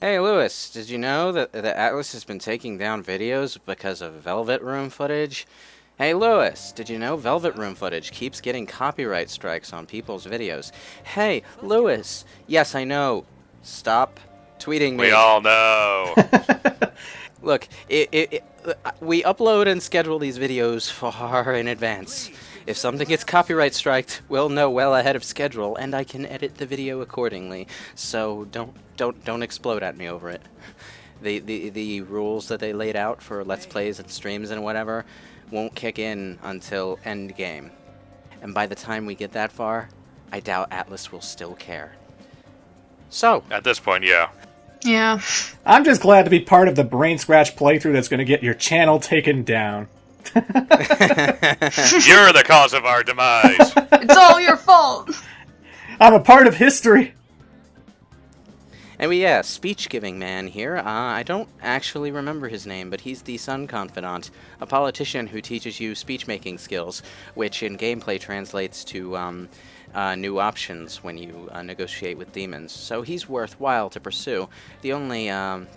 Hey Lewis, did you know that Atlas has been taking down videos because of Velvet Room footage? Hey Lewis, did you know Velvet Room footage keeps getting copyright strikes on people's videos? Hey Lewis, yes I know. Stop tweeting me. We all know. Look, we upload and schedule these videos far in advance. If something gets copyright striked, we'll know well ahead of schedule, and I can edit the video accordingly. So don't explode at me over it. The rules that they laid out for Let's Plays and streams and whatever won't kick in until end game. And by the time we get that far, I doubt Atlas will still care. So, At this point, yeah. Yeah. I'm just glad to be part of the BrainScratch playthrough that's going to get your channel taken down. You're the cause of our demise. It's all your fault. I'm a part of history. and yeah, speech-giving man here. I don't actually remember his name, but he's the Sun Confidant, a politician who teaches you speech-making skills, which in gameplay translates to new options when you negotiate with demons. So he's worthwhile to pursue. The only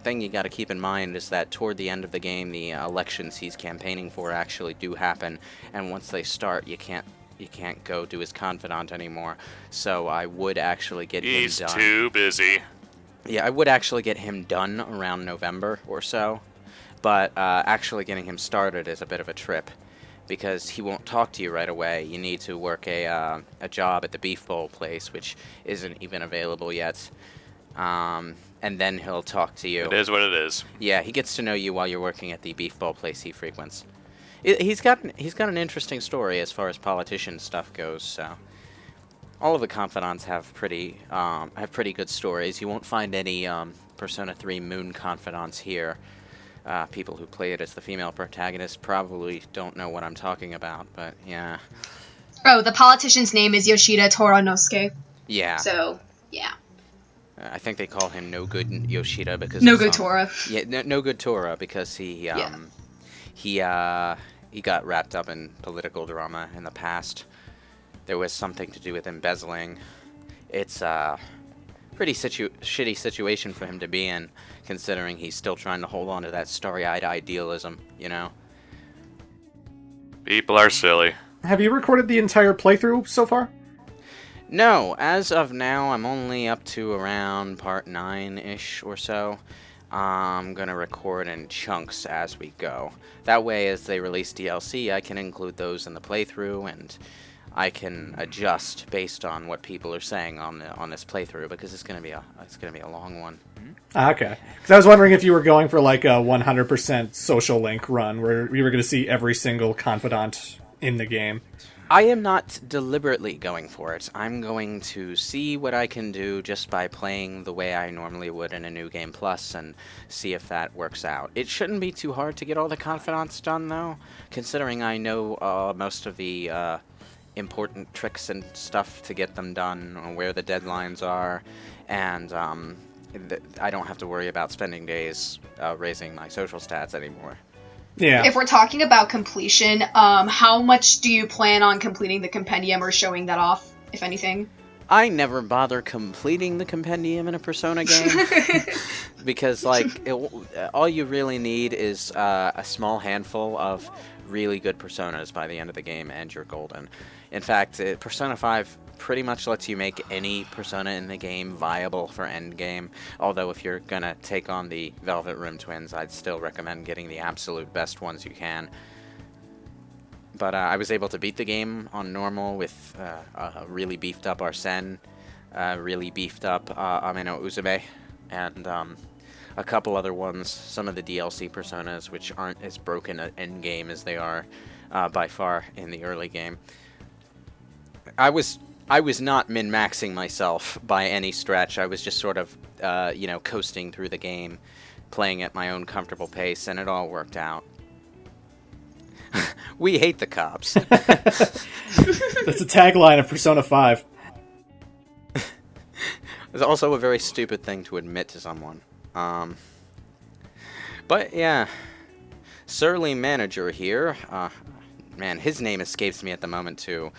thing you got to keep in mind is that toward the end of the game, the elections he's campaigning for actually do happen, and once they start, you can't go do his confidant anymore. So I would actually get him done. He's too busy. Yeah, I would actually get him done around November or so, but actually getting him started is a bit of a trip, because he won't talk to you right away. You need to work a job at the Beef Bowl place, which isn't even available yet, and then he'll talk to you. It is what it is. Yeah, he gets to know you while you're working at the Beef Bowl place he frequents. He's got an interesting story as far as politician stuff goes, so... All of the confidants have pretty good stories. You won't find any Persona 3 Moon confidants here. People who play it as the female protagonist probably don't know what I'm talking about, but yeah. Oh, the politician's name is Yoshida Toranosuke. Yeah. So, yeah. I think they call him No Good Yoshida because No Good Tora. Yeah, no Good Tora because he got wrapped up in political drama in the past. There was something to do with embezzling. It's a pretty shitty situation for him to be in, considering he's still trying to hold on to that starry-eyed idealism, you know? People are silly. Have you recorded the entire playthrough so far? No, as of now, I'm only up to around part 9-ish or so. I'm gonna record in chunks as we go. That way, as they release DLC, I can include those in the playthrough, and I can adjust based on what people are saying on this playthrough, because it's gonna be a long one. Okay. Because I was wondering if you were going for like a 100% social link run, where you were going to see every single confidant in the game. I am not deliberately going for it. I'm going to see what I can do just by playing the way I normally would in a New Game Plus and see if that works out. It shouldn't be too hard to get all the confidants done, though, considering I know most of the important tricks and stuff to get them done, or where the deadlines are, and I don't have to worry about spending days raising my social stats anymore. Yeah. If we're talking about completion, how much do you plan on completing the compendium or showing that off, if anything? I never bother completing the compendium in a Persona game, because all you really need is a small handful of really good Personas by the end of the game, and you're golden. In fact, Persona 5 pretty much lets you make any Persona in the game viable for endgame, although if you're gonna take on the Velvet Room twins, I'd still recommend getting the absolute best ones you can. But I was able to beat the game on normal with a really beefed up Arsene, really beefed up Ameno Uzume, and a couple other ones, some of the DLC Personas, which aren't as broken at endgame as they are by far in the early game. I was not min-maxing myself by any stretch. I was just sort of, coasting through the game, playing at my own comfortable pace, and it all worked out. We hate the cops. That's the tagline of Persona 5. It's also a very stupid thing to admit to someone. But yeah, Surly Manager here. Man, his name escapes me at the moment too.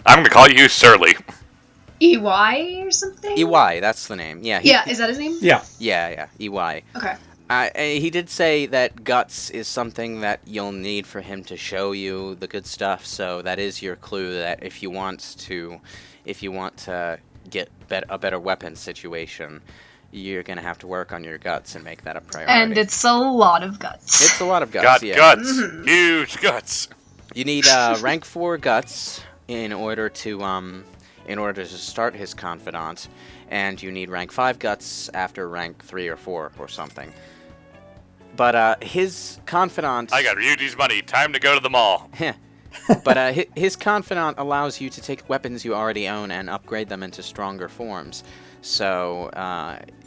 I'm gonna call you Surly. Iwai or something? Iwai, that's the name. Yeah. Yeah, is that his name? Yeah. Yeah, Iwai. Okay. He did say that guts is something that you'll need for him to show you the good stuff. So that is your clue that if you want to get a better weapon situation, you're gonna have to work on your guts and make that a priority. And it's a lot of guts. It's a lot of guts. Got yeah. guts. Mhm. Huge guts. You need rank 4 guts in order to start his Confidant, and you need rank 5 guts after rank 3 or 4 or something. But his Confidant... I got Ryuji's money. Time to go to the mall. But his Confidant allows you to take weapons you already own and upgrade them into stronger forms. So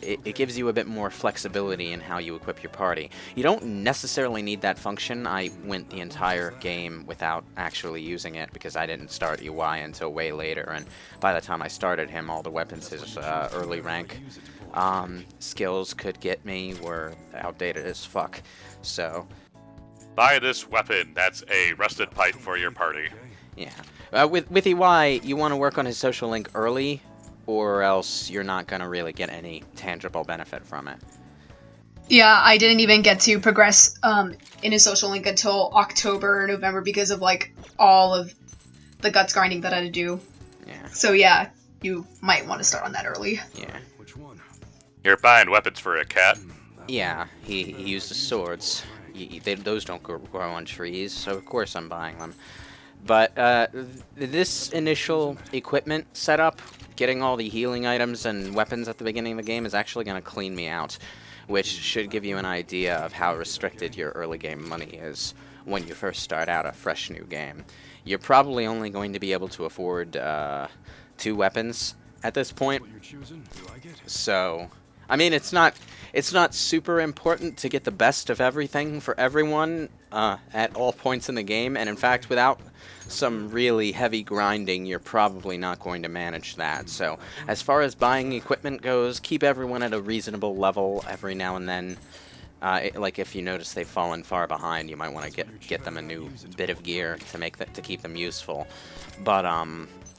it gives you a bit more flexibility in how you equip your party. You don't necessarily need that function. I went the entire game without actually using it because I didn't start Iwai until way later. And by the time I started him, all the weapons his early rank skills could get me were outdated as fuck. So... Buy this weapon. That's a rusted pipe for your party. Yeah. With Iwai, you want to work on his social link early, or else you're not going to really get any tangible benefit from it. Yeah, I didn't even get to progress in his social link until October or November because of, like, all of the guts grinding that I had to do. Yeah. So yeah, you might want to start on that early. Yeah. You're buying weapons for a cat? Yeah, he uses swords. Those don't grow on trees, so of course I'm buying them. But this initial equipment setup, getting all the healing items and weapons at the beginning of the game is actually going to clean me out, which should give you an idea of how restricted your early game money is when you first start out a fresh new game. You're probably only going to be able to afford 2 weapons at this point. So, I mean, it's not super important to get the best of everything for everyone at all points in the game, and in fact, without some really heavy grinding, you're probably not going to manage that. So, as far as buying equipment goes, keep everyone at a reasonable level every now and then. Like if you notice they've fallen far behind, you might want to get them a new bit of gear to keep them useful. But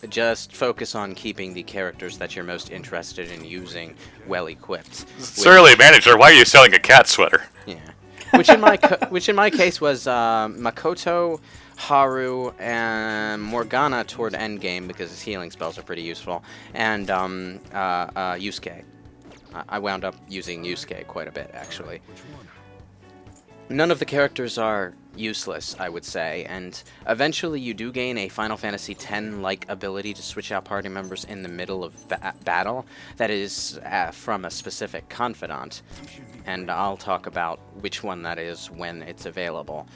just focus on keeping the characters that you're most interested in using well equipped. Surly manager, why are you selling a cat sweater? Yeah, which in my case was Makoto, Haru, and Morgana toward endgame because his healing spells are pretty useful, and Yusuke. I wound up using Yusuke quite a bit, actually. None of the characters are useless, I would say, and eventually you do gain a Final Fantasy X-like ability to switch out party members in the middle of battle that is from a specific Confidant, and I'll talk about which one that is when it's available.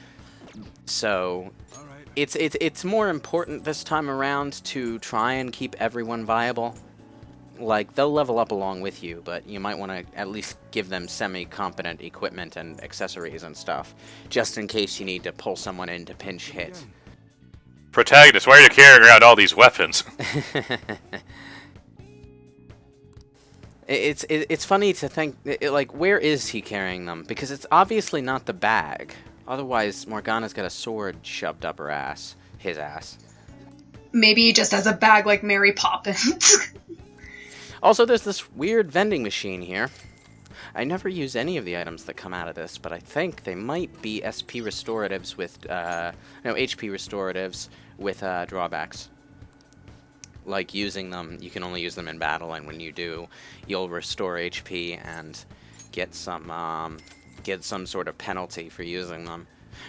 So, it's more important this time around to try and keep everyone viable. Like, they'll level up along with you, but you might want to at least give them semi-competent equipment and accessories and stuff, just in case you need to pull someone in to pinch hit. Protagonist, why are you carrying around all these weapons? It's funny to think, like, where is he carrying them? Because it's obviously not the bag. Otherwise, Morgana's got a sword shoved up her ass. His ass. Maybe just as a bag like Mary Poppins. Also, there's this weird vending machine here. I never use any of the items that come out of this, but I think they might be SP restoratives with, HP restoratives with drawbacks. Like using them, you can only use them in battle, and when you do, you'll restore HP and get some sort of penalty for using them.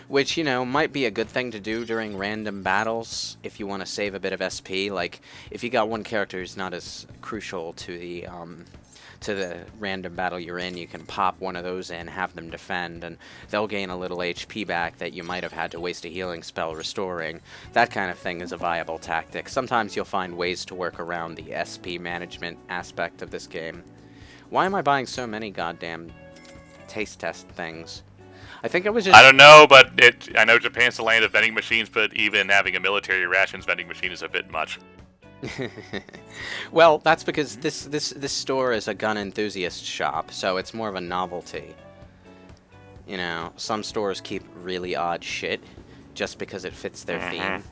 Which, might be a good thing to do during random battles if you want to save a bit of SP. Like, if you got one character who's not as crucial to the random battle you're in, you can pop one of those in, have them defend, and they'll gain a little HP back that you might have had to waste a healing spell restoring. That kind of thing is a viable tactic. Sometimes you'll find ways to work around the SP management aspect of this game. Why am I buying so many goddamn taste test things? I think I was just... I don't know, but I know Japan's the land of vending machines, but even having a military rations vending machine is a bit much. Well, that's because this store is a gun enthusiast shop, so it's more of a novelty. Some stores keep really odd shit just because it fits their theme.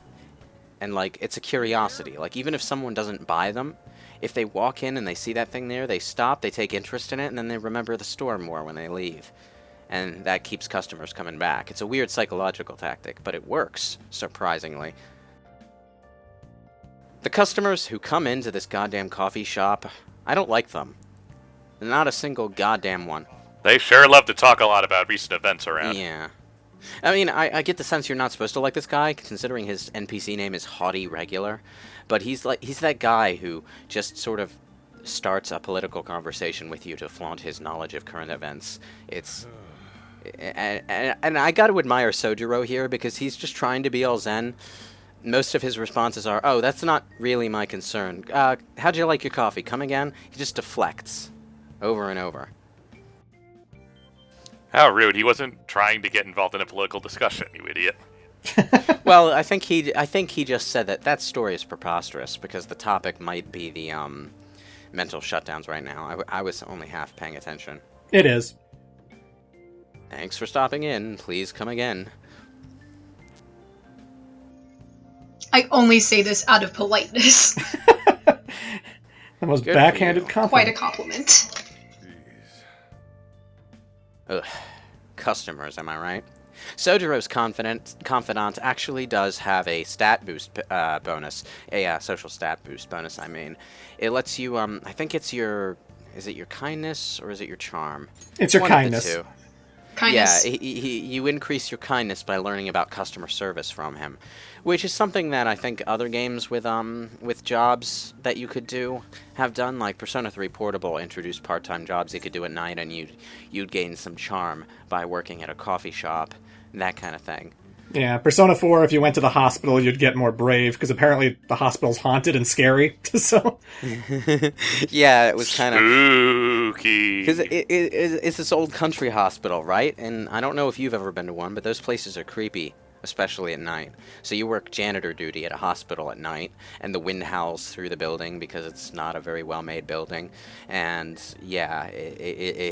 And, like, it's a curiosity. Like, even if someone doesn't buy them, if they walk in and they see that thing there, they stop, they take interest in it, and then they remember the store more when they leave. And that keeps customers coming back. It's a weird psychological tactic, but it works, surprisingly. The customers who come into this goddamn coffee shop, I don't like them. Not a single goddamn one. They sure love to talk a lot about recent events around. Yeah. I mean, I get the sense you're not supposed to like this guy, considering his NPC name is Haughty Regular. But he's that guy who just sort of starts a political conversation with you to flaunt his knowledge of current events. And I got to admire Sojiro here, because he's just trying to be all zen. Most of his responses are, "Oh, that's not really my concern. How'd you like your coffee? Come again?" He just deflects over and over. How rude. He wasn't trying to get involved in a political discussion, you idiot. Well, I think he just said that story is preposterous, because the topic might be the mental shutdowns right now. I was only half paying attention. It is. Thanks for stopping in. Please come again. I only say this out of politeness. The most Good backhanded for you. compliment. Quite a compliment. Ugh. Customers, am I right? Sojiro's Confidant actually does have a stat boost bonus. A social stat boost bonus, I mean. It lets you, I think it's your... Is it your kindness, or is it your charm? It's your One of the kindness. two. Kindness. Yeah, you increase your kindness by learning about customer service from him, which is something that I think other games with jobs that you could do have done. Like Persona 3 Portable introduced part-time jobs you could do at night, and you'd gain some charm by working at a coffee shop, that kind of thing. Yeah, Persona 4, if you went to the hospital, you'd get more brave, because apparently the hospital's haunted and scary, so... Yeah, it was kind of... Spooky. Because it's this old country hospital, right? And I don't know if you've ever been to one, but those places are creepy, especially at night. So you work janitor duty at a hospital at night, and the wind howls through the building because it's not a very well-made building. And, yeah...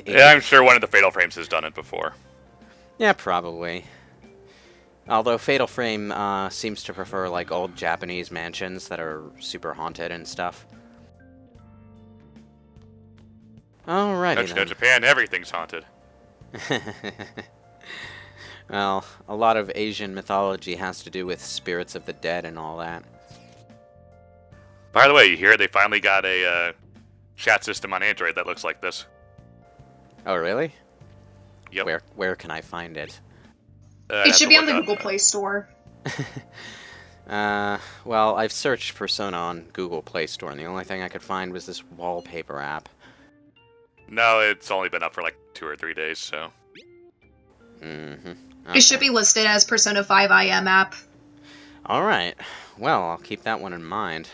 Yeah, I'm sure one of the Fatal Frames has done it before. Yeah, probably. Although Fatal Frame seems to prefer, like, old Japanese mansions that are super haunted and stuff. Alrighty Don't you know, then. Japan, everything's haunted. Well, a lot of Asian mythology has to do with spirits of the dead and all that. By the way, you hear they finally got a chat system on Android that looks like this. Oh, really? Yep. Where can I find it? It should be on the Google Play Store. Well, I've searched Persona on Google Play Store, and the only thing I could find was this wallpaper app. No, it's only been up for like 2 or 3 days, so... Mm-hmm. It should be listed as Persona 5 IM app. Alright. Well, I'll keep that one in mind.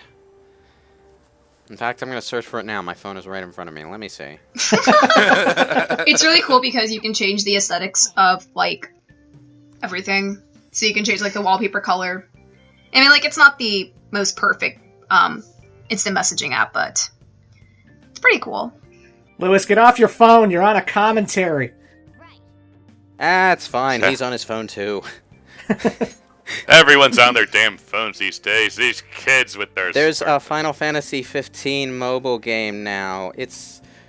In fact, I'm going to search for it now. My phone is right in front of me. Let me see. It's really cool because you can change the aesthetics of, like, everything. So you can change, like, the wallpaper color. I mean, like, it's not the most perfect instant messaging app, but it's pretty cool. Lewis, get off your phone. You're on a commentary. It's fine. He's on his phone, too. Everyone's on their damn phones these days. These kids with their... There's a Final Fantasy 15 mobile game now.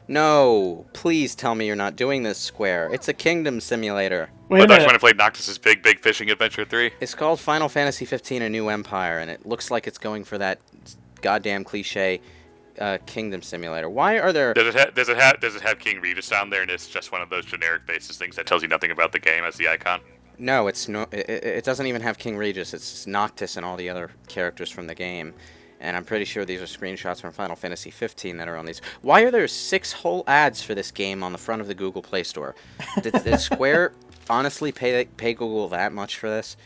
No, please tell me you're not doing this, Square. It's a kingdom simulator. Wait But a don't you minute. want to play Noctis's Big Fishing Adventure 3? It's called Final Fantasy 15 A New Empire, and it looks like it's going for that goddamn cliche kingdom simulator. Why are there... Does it have King Regis on there, and it's just one of those generic basis things that tells you nothing about the game as the icon? No, it's no. It doesn't even have King Regis. It's Noctis and all the other characters from the game. And I'm pretty sure these are screenshots from Final Fantasy 15 that are on these. Why are there 6 whole ads for this game on the front of the Google Play Store? Did Square honestly pay Google that much for this?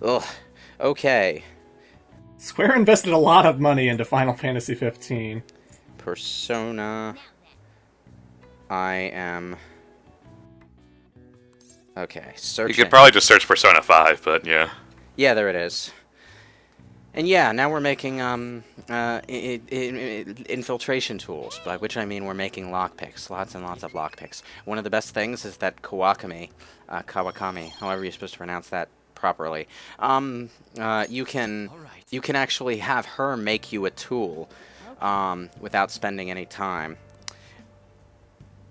Ugh. Okay. Square invested a lot of money into Final Fantasy 15. Persona. I am... Okay, searching. You could probably just search Persona 5, but yeah. Yeah, there it is. And yeah, now we're making infiltration tools, by which I mean we're making lockpicks, lots and lots of lockpicks. One of the best things is that Kawakami, however you're supposed to pronounce that properly, you can actually have her make you a tool without spending any time.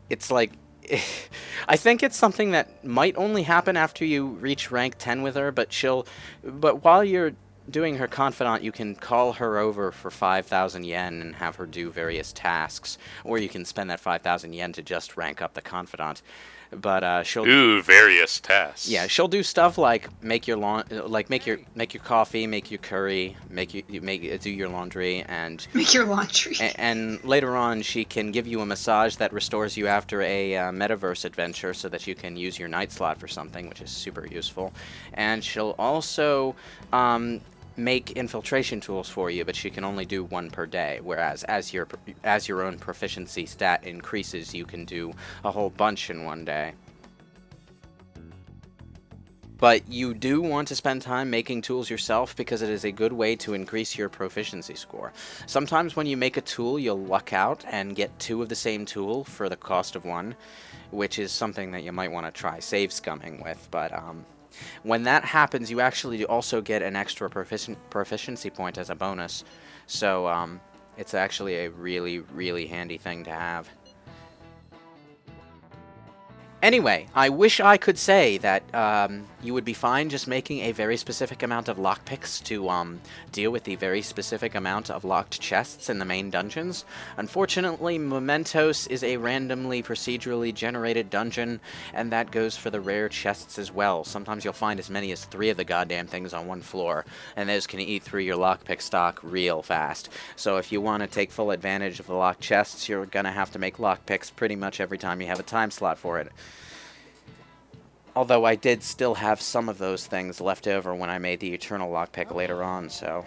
It's like, I think it's something that might only happen after you reach rank 10 with her, but while you're doing her Confidant, you can call her over for 5,000 yen and have her do various tasks, or you can spend that 5,000 yen to just rank up the Confidant. But she'll do various tasks. Yeah, she'll do stuff like make your coffee, make your curry, do your laundry, and make your laundry. And later on, she can give you a massage that restores you after a metaverse adventure, so that you can use your night slot for something, which is super useful. And she'll also make infiltration tools for you, but she can only do one per day, whereas as your own proficiency stat increases, you can do a whole bunch in one day. But you do want to spend time making tools yourself, because it is a good way to increase your proficiency score. Sometimes when you make a tool, you'll luck out and get 2 of the same tool for the cost of 1, which is something that you might want to try save scumming with, but when that happens, you actually also get an extra proficiency point as a bonus. So it's actually a really, really handy thing to have. Anyway, I wish I could say that you would be fine just making a very specific amount of lockpicks to deal with the very specific amount of locked chests in the main dungeons. Unfortunately, Mementos is a randomly procedurally generated dungeon, and that goes for the rare chests as well. Sometimes you'll find as many as 3 of the goddamn things on one floor, and those can eat through your lockpick stock real fast. So if you want to take full advantage of the locked chests, you're gonna have to make lockpicks pretty much every time you have a time slot for it. Although I did still have some of those things left over when I made the Eternal Lockpick later on, so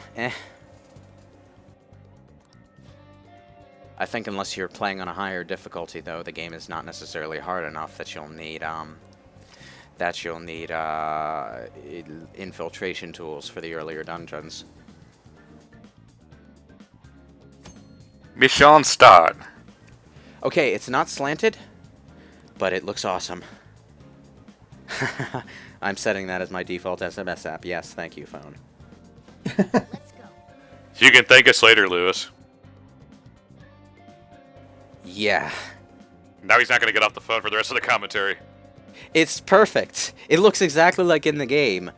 I think unless you're playing on a higher difficulty, though, the game is not necessarily hard enough that you'll need infiltration tools for the earlier dungeons. Mission start. Okay, it's not slanted, but it looks awesome. I'm setting that as my default SMS app. Yes, thank you, phone. Let's go. You can thank us later, Lewis. Yeah. Now he's not going to get off the phone for the rest of the commentary. It's perfect. It looks exactly like in the game.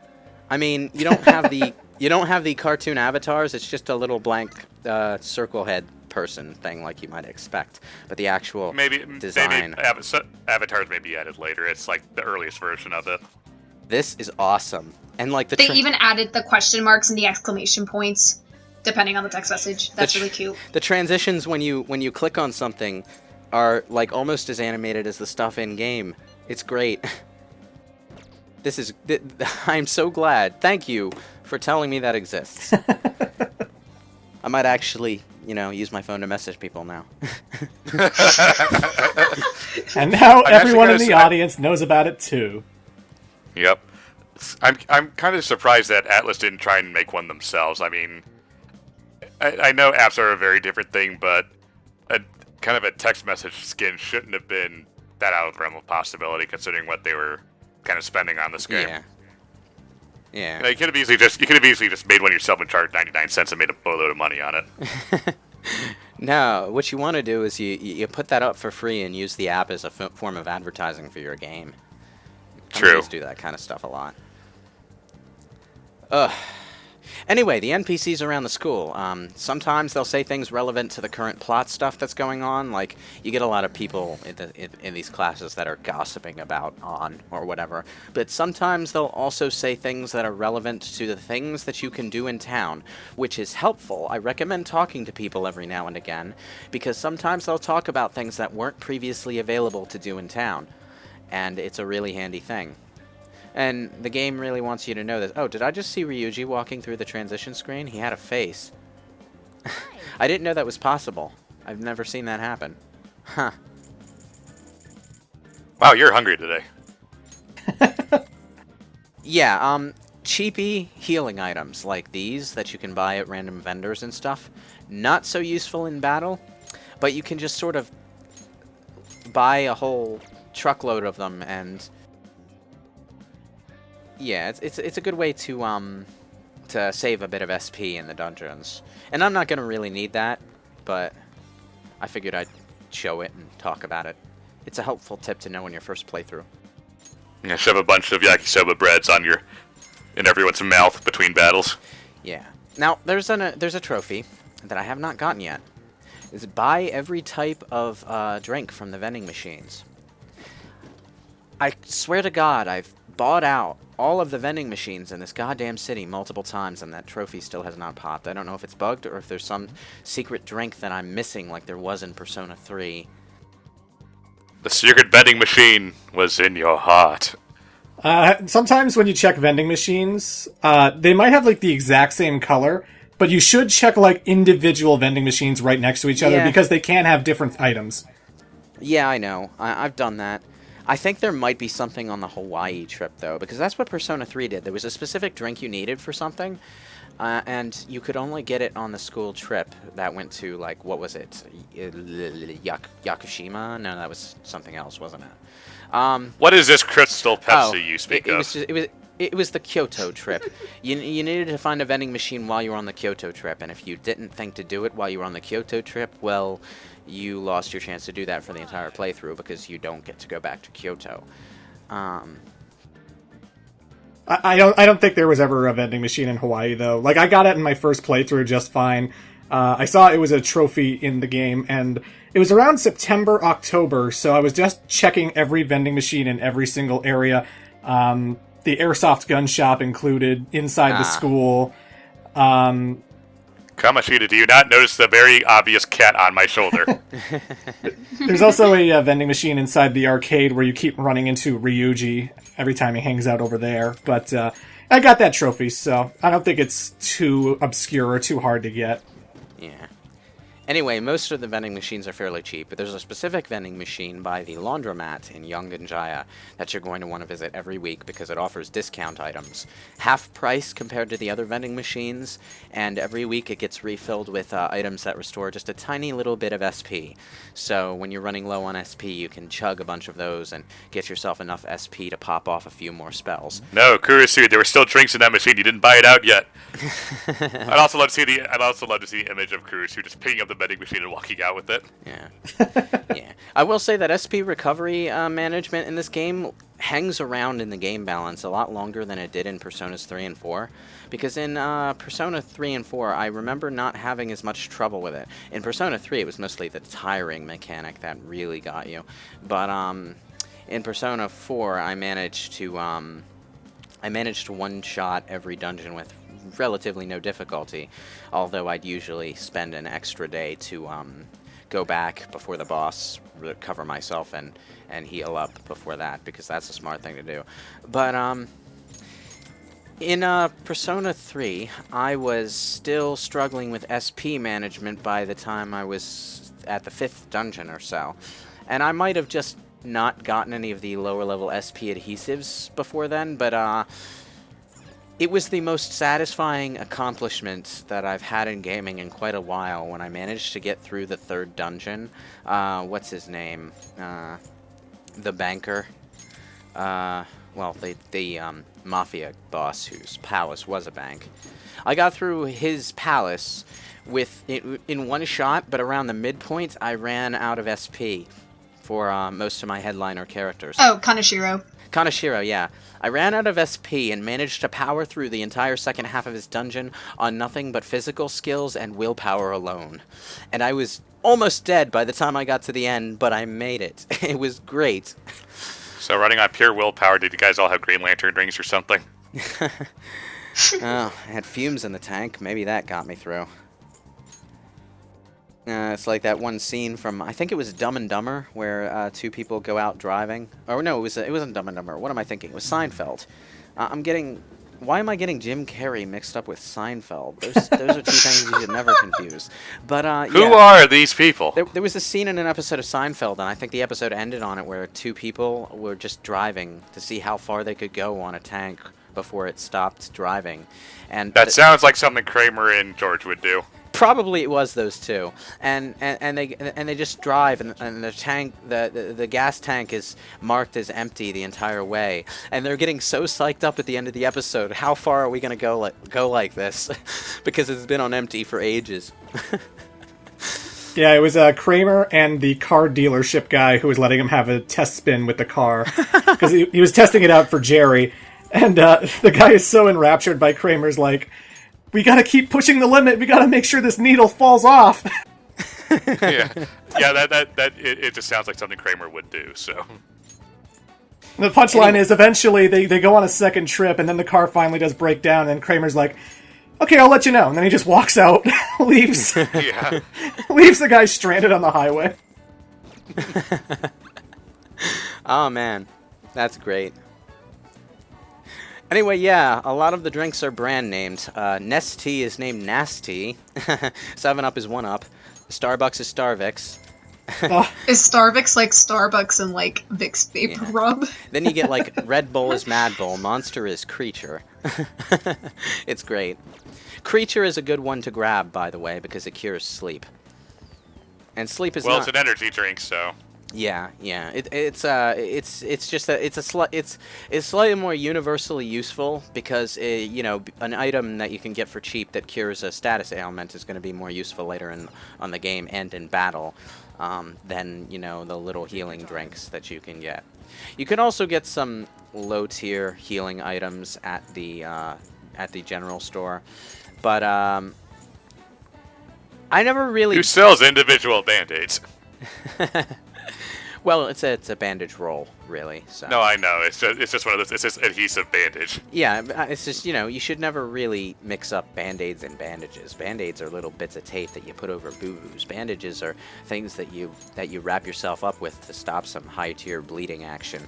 I mean, you don't have the cartoon avatars. It's just a little blank circle head person thing like you might expect, but the actual design. Maybe avatars may be added later. It's like the earliest version of it. This is awesome, and like they even added the question marks and the exclamation points depending on the text message. That's really cute. The transitions when you click on something are like almost as animated as the stuff in game. It's great. I'm so glad. Thank you for telling me that exists. I might actually, use my phone to message people now. And now everyone in the audience knows about it too. Yep. I'm kind of surprised that Atlas didn't try and make one themselves. I mean, I know apps are a very different thing, but kind of a text message skin shouldn't have been that out of the realm of possibility, considering what they were kind of spending on this game. Yeah. You could have easily just made one yourself and charged 99 cents and made a boatload of money on it. No, what you want to do is you put that up for free and use the app as a form of advertising for your game. True. Companies do that kind of stuff a lot. Ugh. Anyway, the NPCs around the school. Sometimes they'll say things relevant to the current plot stuff that's going on. Like, you get a lot of people in these classes that are gossiping about or whatever. But sometimes they'll also say things that are relevant to the things that you can do in town, which is helpful. I recommend talking to people every now and again, because sometimes they'll talk about things that weren't previously available to do in town. And it's a really handy thing. And the game really wants you to know this. Oh, did I just see Ryuji walking through the transition screen? He had a face. I didn't know that was possible. I've never seen that happen. Huh. Wow, you're hungry today. Yeah, cheapy healing items like these that you can buy at random vendors and stuff. Not so useful in battle, but you can just sort of buy a whole truckload of them and... Yeah, it's a good way to save a bit of SP in the dungeons. And I'm not going to really need that, but I figured I'd show it and talk about it. It's a helpful tip to know in your first playthrough. Yeah, shove a bunch of yakisoba breads in everyone's mouth between battles. Yeah. Now, there's a trophy that I have not gotten yet. It's buy every type of drink from the vending machines. I swear to God, I've bought out all of the vending machines in this goddamn city multiple times, and that trophy still has not popped. I don't know if it's bugged or if there's some secret drink that I'm missing like there was in Persona 3. The secret vending machine was in your heart. Sometimes when you check vending machines, they might have like the exact same color, but you should check like individual vending machines right next to each other because they can have different items. Yeah, I know. I've done that. I think there might be something on the Hawaii trip, though, because that's what Persona 3 did. There was a specific drink you needed for something, and you could only get it on the school trip that went to, like, what was it? Yakushima? No, that was something else, wasn't it? What is this crystal Pepsi you speak of? It was the Kyoto trip. You needed to find a vending machine while you were on the Kyoto trip, and if you didn't think to do it while you were on the Kyoto trip, well, you lost your chance to do that for the entire playthrough because you don't get to go back to Kyoto. I don't think there was ever a vending machine in Hawaii, though. Like, I got it in my first playthrough just fine. I saw it was a trophy in the game, and it was around September, October, so I was just checking every vending machine in every single area. The airsoft gun shop included, inside the school. Kamoshida, do you not notice the very obvious cat on my shoulder? There's also a vending machine inside the arcade where you keep running into Ryuji every time he hangs out over there. But I got that trophy, so I don't think it's too obscure or too hard to get. Yeah. Anyway, most of the vending machines are fairly cheap, but there's a specific vending machine by the laundromat in Yongan-jaya that you're going to want to visit every week because it offers discount items. Half price compared to the other vending machines, and every week it gets refilled with items that restore just a tiny little bit of SP. So when you're running low on SP, you can chug a bunch of those and get yourself enough SP to pop off a few more spells. No, Kurusu, there were still drinks in that machine. You didn't buy it out yet. I'd also love to see the image of Kurusu just picking up the vending machine and walking out with it. Yeah. Yeah. I will say that SP recovery management in this game hangs around in the game balance a lot longer than it did in Personas 3 and 4. Because in Persona 3 and 4, I remember not having as much trouble with it. In Persona 3, it was mostly the tiring mechanic that really got you. But in Persona 4, I managed to one-shot every dungeon with relatively no difficulty, although I'd usually spend an extra day to go back before the boss, recover myself, and heal up before that, because that's a smart thing to do. But in Persona 3, I was still struggling with SP management by the time I was at the 5th dungeon or so, and I might have just not gotten any of the lower level SP adhesives before then, but it was the most satisfying accomplishment that I've had in gaming in quite a while when I managed to get through the 3rd dungeon. What's his name? The banker. Well, the mafia boss whose palace was a bank. I got through his palace in one shot, but around the midpoint, I ran out of SP for most of my headliner characters. Oh, Kaneshiro. Kaneshiro, yeah. I ran out of SP and managed to power through the entire second half of his dungeon on nothing but physical skills and willpower alone. And I was almost dead by the time I got to the end, but I made it. It was great. So running on pure willpower, did you guys all have Green Lantern rings or something? Oh, I had fumes in the tank. Maybe that got me through. It's like that one scene from, I think it was Dumb and Dumber, where two people go out driving. Oh, no, it wasn't Dumb and Dumber. What am I thinking? It was Seinfeld. Why am I getting Jim Carrey mixed up with Seinfeld? Those are two things you should never confuse. But, Who are these people? There was a scene in an episode of Seinfeld, and I think the episode ended on it, where two people were just driving to see how far they could go on a tank before it stopped driving. And that sounds like something Kramer and George would do. Probably it was those two, and they just drive, and the tank, the gas tank is marked as empty the entire way, and they're getting so psyched up at the end of the episode. How far are we gonna go like this? Because it's been on empty for ages. Yeah, it was Kramer and the car dealership guy who was letting him have a test spin with the car. Because he was testing it out for Jerry. And the guy is so enraptured by Kramer's like, we gotta keep pushing the limit, we gotta make sure this needle falls off. Yeah, it just sounds like something Kramer would do, so... The punchline is eventually they go on a second trip, and then the car finally does break down, and Kramer's like, okay, I'll let you know. And then he just walks out, leaves the guy stranded on the highway. Oh, man. That's great. Anyway, yeah, a lot of the drinks are brand named. Nestea is named Nasty. 7-Up is 1-Up. Starbucks is Starvix. Is Starvix like Starbucks and like Vicks Vapor Rub? Then you get like Red Bull is Mad Bull, Monster is Creature. It's great. Creature is a good one to grab, by the way, because it cures sleep. And sleep is it's an energy drink, so... Yeah. It's just that it's slightly more universally useful because an item that you can get for cheap that cures a status ailment is going to be more useful later on the game and in battle than the little healing drinks that you can get. You can also get some low tier healing items at the general store, but I never really. Who sells individual band-aids? Well, it's a bandage roll, really. So. No, I know. It's just one of those. It's just adhesive bandage. Yeah, it's just you should never really mix up band-aids and bandages. Band-aids are little bits of tape that you put over boo-boos. Bandages are things that you wrap yourself up with to stop some high-tier bleeding action.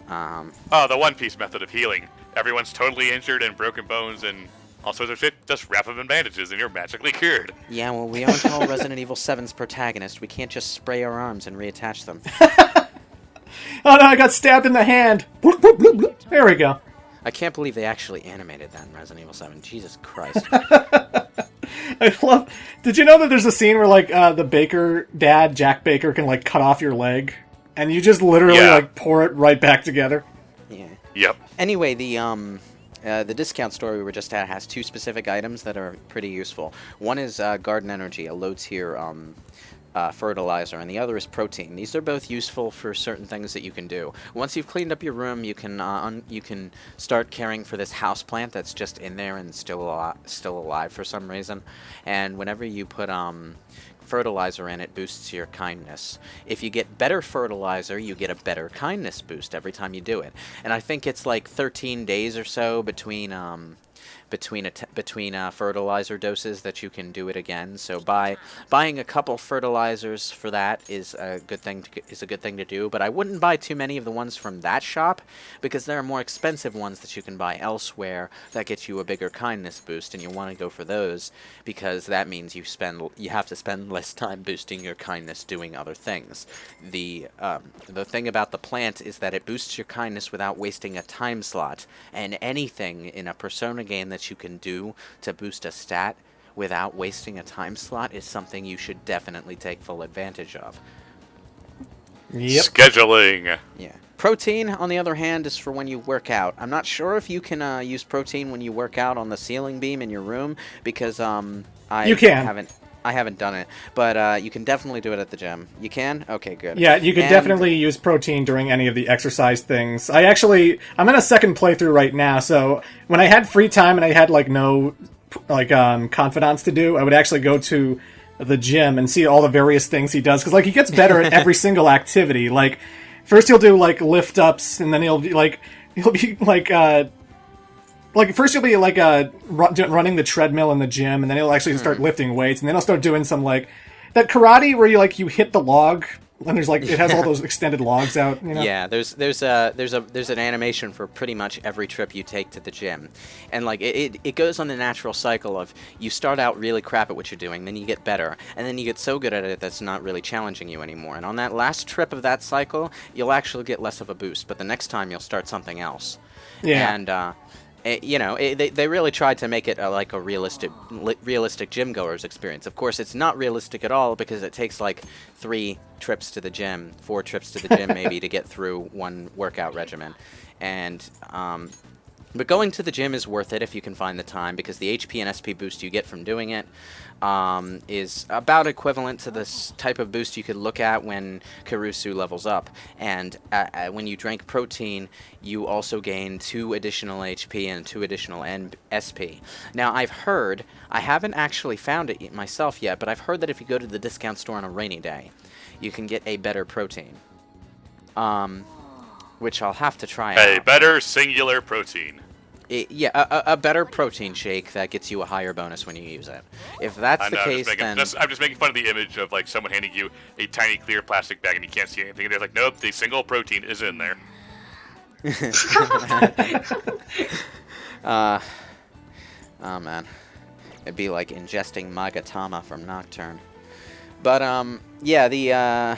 The One Piece method of healing. Everyone's totally injured and broken bones and all sorts of shit. Just wrap them in bandages and you're magically cured. Yeah, well, we aren't all Resident Evil 7's protagonist. We can't just spray our arms and reattach them. Oh no, I got stabbed in the hand. There we go. I can't believe they actually animated that in Resident Evil 7. Jesus Christ. I love... Did you know that there's a scene where, like, the Baker dad, Jack Baker, can, like, cut off your leg? And you just literally, like, pour it right back together? Yeah. Yep. Anyway, the discount store we were just at has two specific items that are pretty useful. One is Garden Energy, a low-tier fertilizer, and the other is Protein. These are both useful for certain things that you can do. Once you've cleaned up your room, you can start caring for this house plant that's just in there and still alive for some reason. And whenever you put fertilizer in, it boosts your kindness. If you get better fertilizer, you get a better kindness boost every time you do it. And I think it's like 13 days or so between fertilizer doses that you can do it again. So buying a couple fertilizers for that is a good thing to do. But I wouldn't buy too many of the ones from that shop because there are more expensive ones that you can buy elsewhere that get you a bigger kindness boost, and you want to go for those because that means you have to spend less time boosting your kindness doing other things. The thing about the plant is that it boosts your kindness without wasting a time slot, and anything in a Persona game that you can do to boost a stat without wasting a time slot is something you should definitely take full advantage of. Yep. Scheduling. Yeah. Protein, on the other hand, is for when you work out. I'm not sure if you can use protein when you work out on the ceiling beam in your room because you can. I haven't done it, but you can definitely do it at the gym. You can? Okay, good. Yeah, you can definitely use protein during any of the exercise things. I'm in a second playthrough right now, so when I had free time and I had no confidants to do, I would actually go to the gym and see all the various things he does, because he gets better at every single activity. First he'll do lift ups, and then he'll be first you'll be running the treadmill in the gym, and then he'll actually start lifting weights, and then he'll start doing some that karate where you hit the log, and there's it has all those extended logs out. Yeah, there's an animation for pretty much every trip you take to the gym, and it goes on the natural cycle of you start out really crap at what you're doing, then you get better, and then you get so good at it that's not really challenging you anymore. And on that last trip of that cycle, you'll actually get less of a boost, but the next time you'll start something else. Yeah. And they really tried to make it a realistic gym goer's experience. Of course, it's not realistic at all because it takes 3 trips to the gym, 4 trips to the gym maybe to get through one workout regimen. And But going to the gym is worth it if you can find the time, because the HP and SP boost you get from doing it is about equivalent to this type of boost you could look at when Karusu levels up. And when you drank protein, you also gain 2 additional HP and 2 additional SP. Now, I've heard, I haven't actually found it myself yet, but I've heard that if you go to the discount store on a rainy day, you can get a better protein. Which I'll have to try out. A better singular protein. A better protein shake that gets you a higher bonus when you use it. If that's the case, then... I'm just making fun of the image of like someone handing you a tiny clear plastic bag and you can't see anything. And they're like, nope, the single protein is in there. Oh, man. It'd be like ingesting Magatama from Nocturne. But, yeah,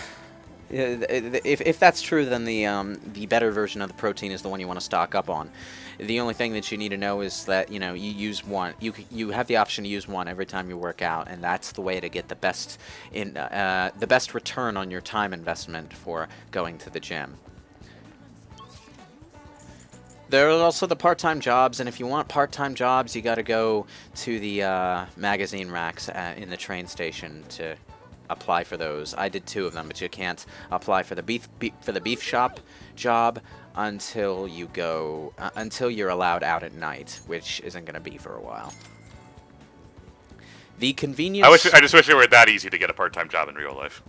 if that's true, then the better version of the protein is the one you want to stock up on. The only thing that you need to know is that, you know, you use one. You have the option to use one every time you work out, and that's the way to get the best return on your time investment for going to the gym. There are also the part-time jobs, and if you want part-time jobs, you got to go to the magazine racks in the train station to apply for those. I did 2 of them, but you can't apply for the beef shop job until you're allowed out at night, which isn't going to be for a while. The convenience... I just wish it were that easy to get a part-time job in real life.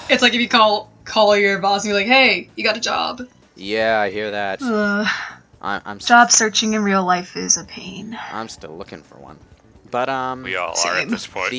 It's like if you call your boss and you're like, hey, you got a job. Yeah, I hear that. I'm job searching in real life is a pain. I'm still looking for one. But we all are at this point.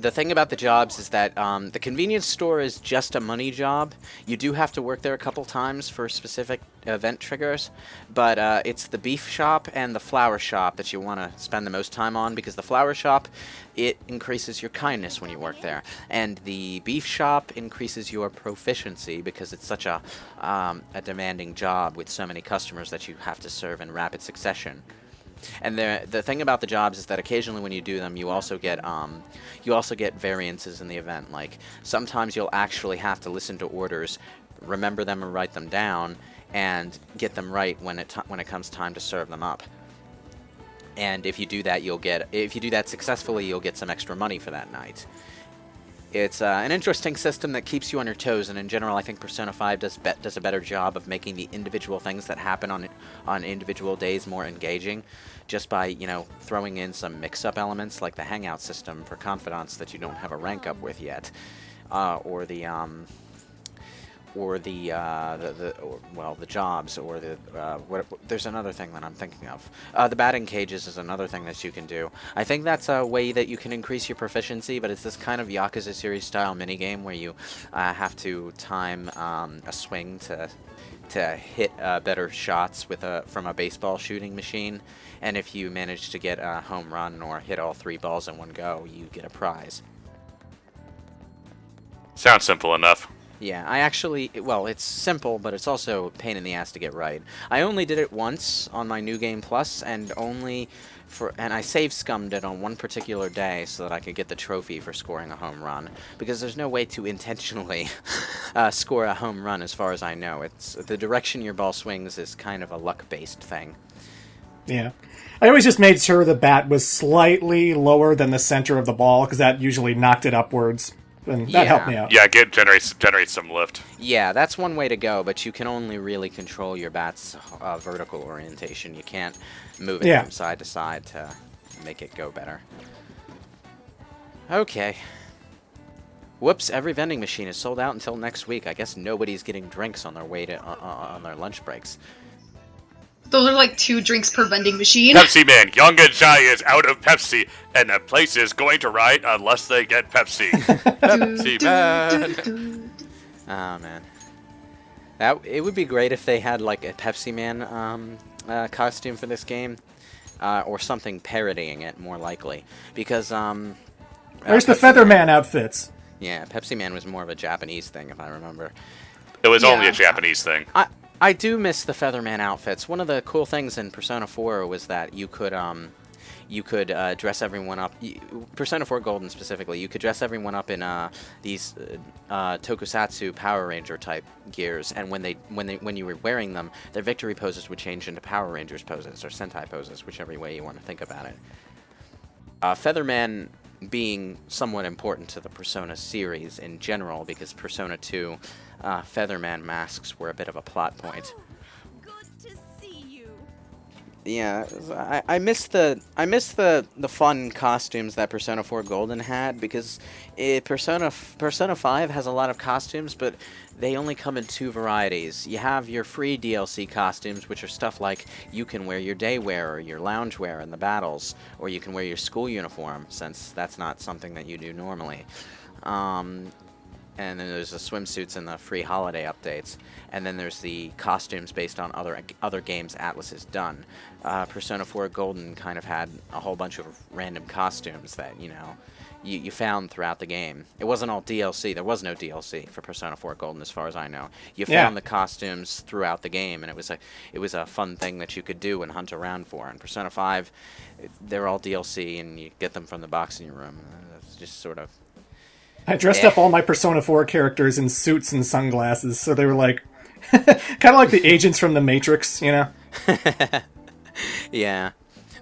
The thing about the jobs is that the convenience store is just a money job. You do have to work there a couple times for specific event triggers, but it's the beef shop and the flower shop that you want to spend the most time on, because the flower shop, it increases your kindness when you work there, and the beef shop increases your proficiency because it's such a demanding job with so many customers that you have to serve in rapid succession. And the thing about the jobs is that occasionally when you do them, you also get variances in the event. Like, sometimes you'll actually have to listen to orders, remember them and write them down, and get them right when it comes time to serve them up. And if you do that successfully, you'll get some extra money for that night. It's an interesting system that keeps you on your toes, and in general, I think Persona 5 does a better job of making the individual things that happen on individual days more engaging, just by, you know, throwing in some mix-up elements like the hangout system for confidants that you don't have a rank up with yet, or the jobs, or there's another thing that I'm thinking of. The batting cages is another thing that you can do. I think that's a way that you can increase your proficiency, but it's this kind of Yakuza series style minigame where you have to time a swing to hit better shots from a baseball shooting machine, and if you manage to get a home run or hit all 3 balls in one go, you get a prize. Sounds simple enough. Yeah, it's simple, but it's also a pain in the ass to get right. I only did it once on my New Game Plus, and I save scummed it on one particular day so that I could get the trophy for scoring a home run, because there's no way to intentionally score a home run as far as I know. It's the direction your ball swings is kind of a luck-based thing. Yeah. I always just made sure the bat was slightly lower than the center of the ball, because that usually knocked it upwards. And that helped me out. Yeah, generates some lift. Yeah, that's one way to go, but you can only really control your bat's vertical orientation. You can't move it from side to side to make it go better. Okay. Whoops, every vending machine is sold out until next week. I guess nobody's getting drinks on their way to on their lunch breaks. Those are like 2 drinks per vending machine. Pepsi Man, Young and Jai is out of Pepsi, and the place is going to riot unless they get Pepsi. Pepsi Man. Oh, man. It would be great if they had like a Pepsi Man costume for this game, or something parodying it, more likely. Because there's the Featherman outfits. Yeah, Pepsi Man was more of a Japanese thing, if I remember. It was only a Japanese thing. I do miss the Featherman outfits. One of the cool things in Persona 4 was that you could you could dress everyone up. Persona 4 Golden specifically, you could dress everyone up in these tokusatsu Power Ranger type gears, and when you were wearing them, their victory poses would change into Power Rangers poses or Sentai poses, whichever way you want to think about it. Featherman being somewhat important to the Persona series in general, because Persona 2 Featherman masks were a bit of a plot point. Yeah, I miss the fun costumes that Persona 4 Golden had, because Persona 5 has a lot of costumes, but they only come in 2 varieties. You have your free DLC costumes, which are stuff like you can wear your day wear or your lounge wear in the battles, or you can wear your school uniform, since that's not something that you do normally. And then there's the swimsuits and the free holiday updates. And then there's the costumes based on other games Atlus has done. Persona 4 Golden kind of had a whole bunch of random costumes that, you found throughout the game. It wasn't all DLC. There was no DLC for Persona 4 Golden, as far as I know. You found the costumes throughout the game, and it was a fun thing that you could do and hunt around for. And Persona 5, they're all DLC, and you get them from the box in your room. That's just sort of... I dressed up all my Persona 4 characters in suits and sunglasses, so they were like, kind of like the agents from The Matrix, Yeah.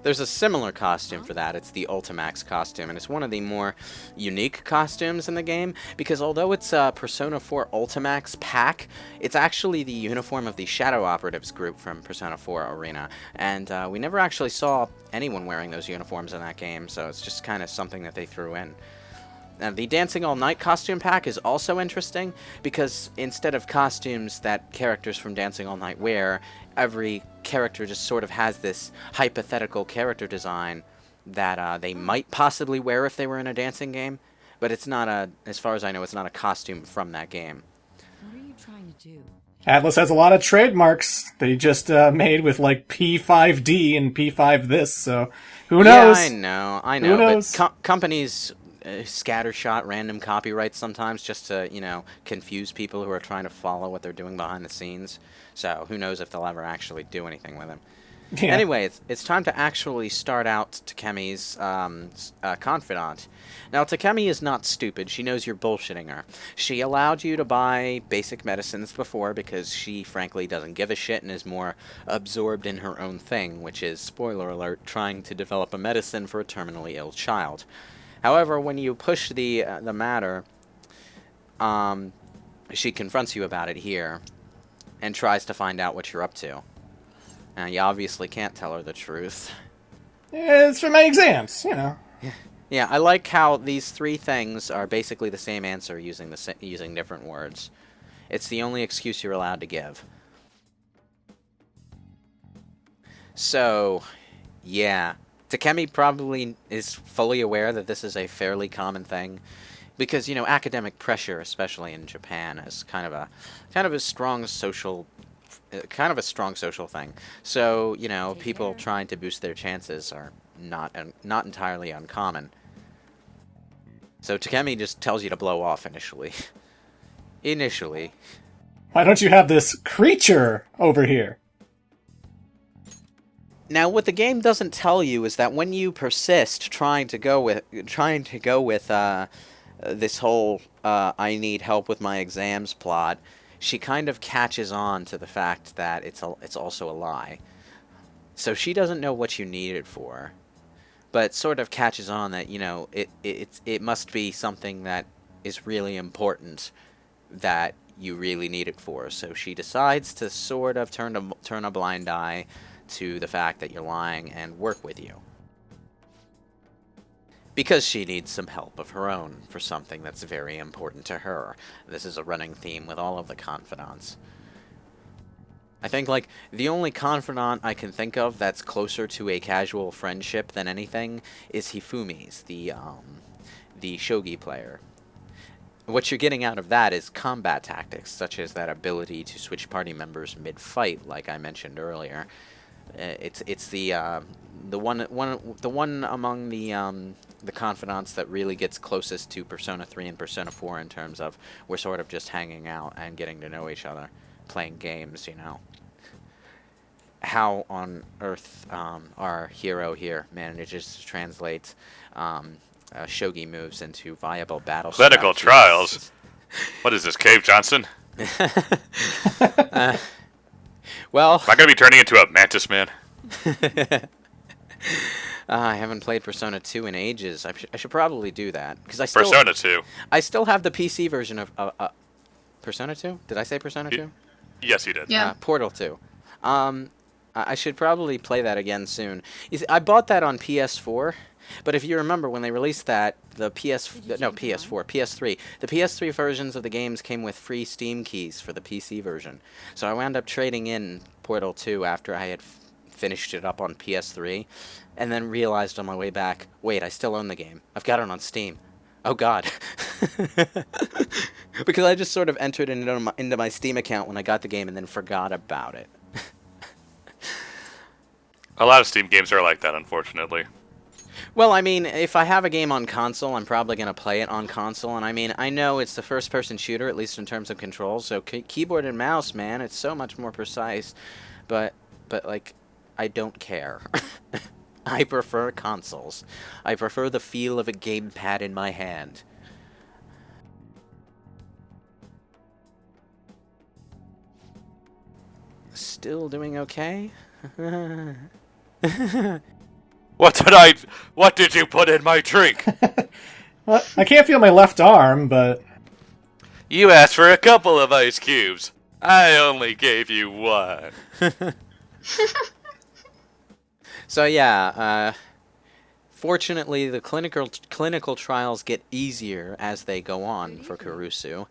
There's a similar costume for that. It's the Ultimax costume, and it's one of the more unique costumes in the game, because although it's a Persona 4 Ultimax pack, it's actually the uniform of the Shadow Operatives group from Persona 4 Arena, and we never actually saw anyone wearing those uniforms in that game, so it's just kind of something that they threw in. And the Dancing All Night costume pack is also interesting, because instead of costumes that characters from Dancing All Night wear, every character just sort of has this hypothetical character design that they might possibly wear if they were in a dancing game, but it's not as far as I know, it's not a costume from that game. What are you trying to do? Atlus has a lot of trademarks they just made with like P5D and P5 this, so who knows? Yeah, I know, Who knows? But companies... scattershot random copyrights sometimes just to, confuse people who are trying to follow what they're doing behind the scenes. So who knows if they'll ever actually do anything with them. Yeah. Anyway, it's time to actually start out Takemi's Confidant. Now, Takemi is not stupid. She knows you're bullshitting her. She allowed you to buy basic medicines before because she, frankly, doesn't give a shit and is more absorbed in her own thing, which is, spoiler alert, trying to develop a medicine for a terminally ill child. However, when you push the matter, she confronts you about it here, and tries to find out what you're up to. Now, you obviously can't tell her the truth. It's for my exams, Yeah, I like how these 3 things are basically the same answer using different words. It's the only excuse you're allowed to give. So, yeah. Takemi probably is fully aware that this is a fairly common thing, because academic pressure, especially in Japan, is kind of a strong social thing. So people trying to boost their chances are not entirely uncommon. So Takemi just tells you to blow off initially. Why don't you have this creature over here? Now, what the game doesn't tell you is that when you persist trying to go with this whole I need help with my exams plot, she kind of catches on to the fact that it's also a lie. So she doesn't know what you need it for, but sort of catches on that it must be something that is really important that you really need it for. So she decides to sort of turn a blind eye to the fact that you're lying and work with you. Because she needs some help of her own for something that's very important to her. This is a running theme with all of the confidants. I think, the only confidant I can think of that's closer to a casual friendship than anything is Hifumi's, the shogi player. What you're getting out of that is combat tactics, such as that ability to switch party members mid-fight, like I mentioned earlier. It's the one among the confidants that really gets closest to Persona 3 and Persona 4 in terms of we're sort of just hanging out and getting to know each other, playing games, how on earth our hero here manages to translate shogi moves into viable battle Clinical strategies. trials. What is this, Cave Johnson? Well, Am I gonna be turning into a mantis man? I haven't played Persona 2 in ages. I should probably do that because I still Persona 2. I still have the PC version of Persona 2. Did I say Persona 2? Yes, you did. Yeah. Portal 2. I should probably play that again soon. You see, I bought that on PS4, but if you remember when they released that, the PS3, the PS3 versions of the games came with free Steam keys for the PC version. So I wound up trading in Portal 2 after I had finished it up on PS3, and then realized on my way back, wait, I still own the game. I've got it on Steam. Oh God. Because I just sort of entered it into my Steam account when I got the game and then forgot about it. A lot of Steam games are like that, unfortunately. Well, I mean, if I have a game on console, I'm probably going to play it on console. And I mean, I know it's the first-person shooter, at least in terms of controls. So keyboard and mouse, man, it's so much more precise. But like, I don't care. I prefer consoles. I prefer the feel of a gamepad in my hand. Still doing okay? What did you put in my drink? Well, I can't feel my left arm, but You asked for a couple of ice cubes. I only gave you one. So yeah, fortunately the clinical trials get easier as they go on for Kurusu.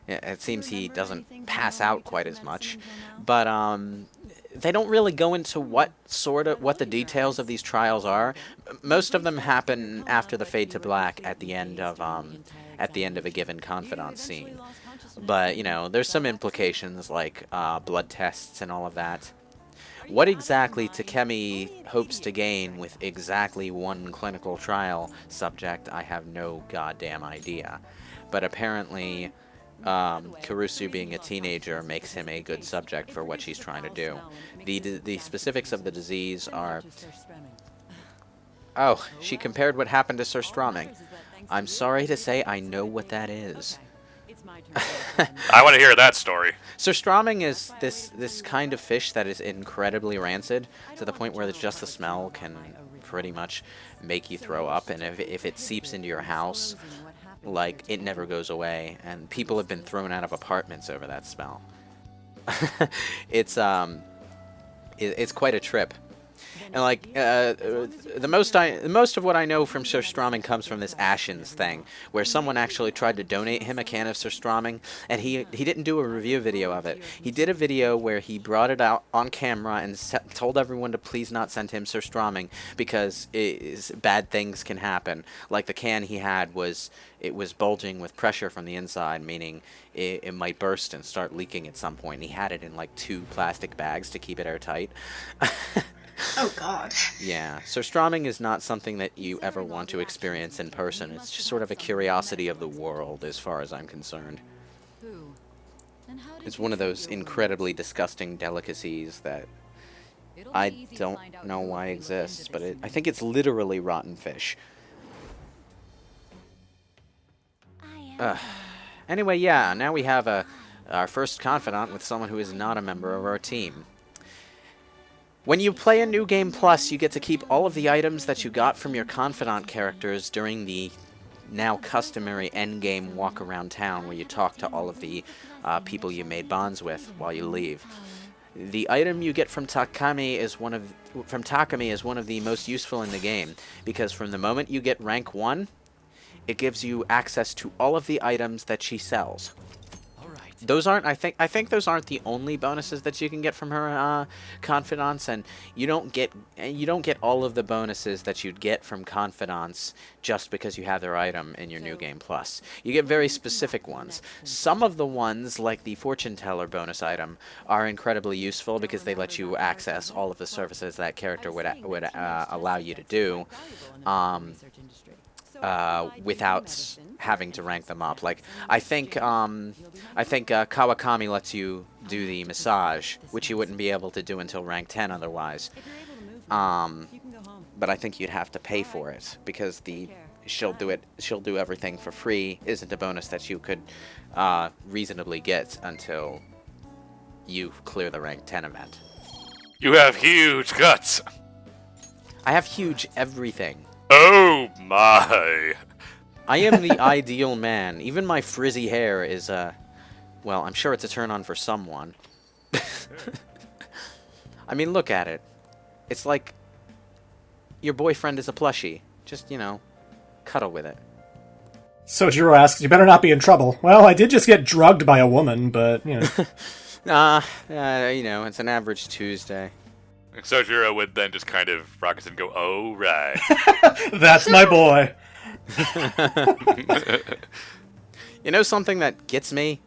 It seems he doesn't pass out quite as much, but they don't really go into what the details of these trials are. Most of them happen after the fade to black at the end of a given Confidant scene. But you know, there's some implications like blood tests and all of that. What exactly Takemi hopes to gain with exactly one clinical trial subject, I have no goddamn idea. But apparently, Kurusu being a teenager makes him a good subject for what she's trying to do. The specifics of the disease are... Oh, she compared what happened to surströmming. I'm sorry to say I know what that is. I want to hear that story. Surströmming is this kind of fish that is incredibly rancid, to the point where just the smell can pretty much make you throw up, and if it seeps into your house, like, it never goes away, and people have been thrown out of apartments over that smell. It's quite a trip. And like the most of what I know from surströmming comes from this Ashens thing, where someone actually tried to donate him a can of surströmming, and he didn't do a review video of it. He did a video where he brought it out on camera and told everyone to please not send him surströmming because bad things can happen. Like the can he had was bulging with pressure from the inside, meaning it might burst and start leaking at some point. He had it in like 2 plastic bags to keep it airtight. Oh God. Yeah, surströmming is not something that you ever want to experience in person. It's just sort of a curiosity of the world, as far as I'm concerned. It's one of those incredibly disgusting delicacies that I don't know why exists, but I think it's literally rotten fish. Anyway, yeah, now we have our first confidant with someone who is not a member of our team. When you play a New Game Plus, you get to keep all of the items that you got from your Confidant characters during the now customary endgame walk around town where you talk to all of the people you made bonds with while you leave. The item you get from Takemi is one of the most useful in the game, because from the moment you get rank 1, it gives you access to all of the items that she sells. Those aren't, I think those aren't the only bonuses that you can get from her confidants, and you don't get all of the bonuses that you'd get from confidants just because you have their item in your New Game Plus. You get very specific ones. Some of the ones, like the Fortune Teller bonus item, are incredibly useful because they let you access all of the services that character would allow you to do. without having to rank them up. Like I think Kawakami lets you do the massage, which you wouldn't be able to do until rank 10 otherwise. But I think you'd have to pay for it because she'll do everything for free isn't a bonus that you could reasonably get until you clear the rank 10 event. You have huge guts. I have huge everything. Oh my. I am the ideal man. Even my frizzy hair is, well, I'm sure it's a turn-on for someone. I mean, look at it. It's like your boyfriend is a plushie. Just, cuddle with it. Sojiro asks, you better not be in trouble. Well, I did just get drugged by a woman, but, it's an average Tuesday. Sojiro would then just kind of rock us and go, oh, right. That's my boy. You know something that gets me?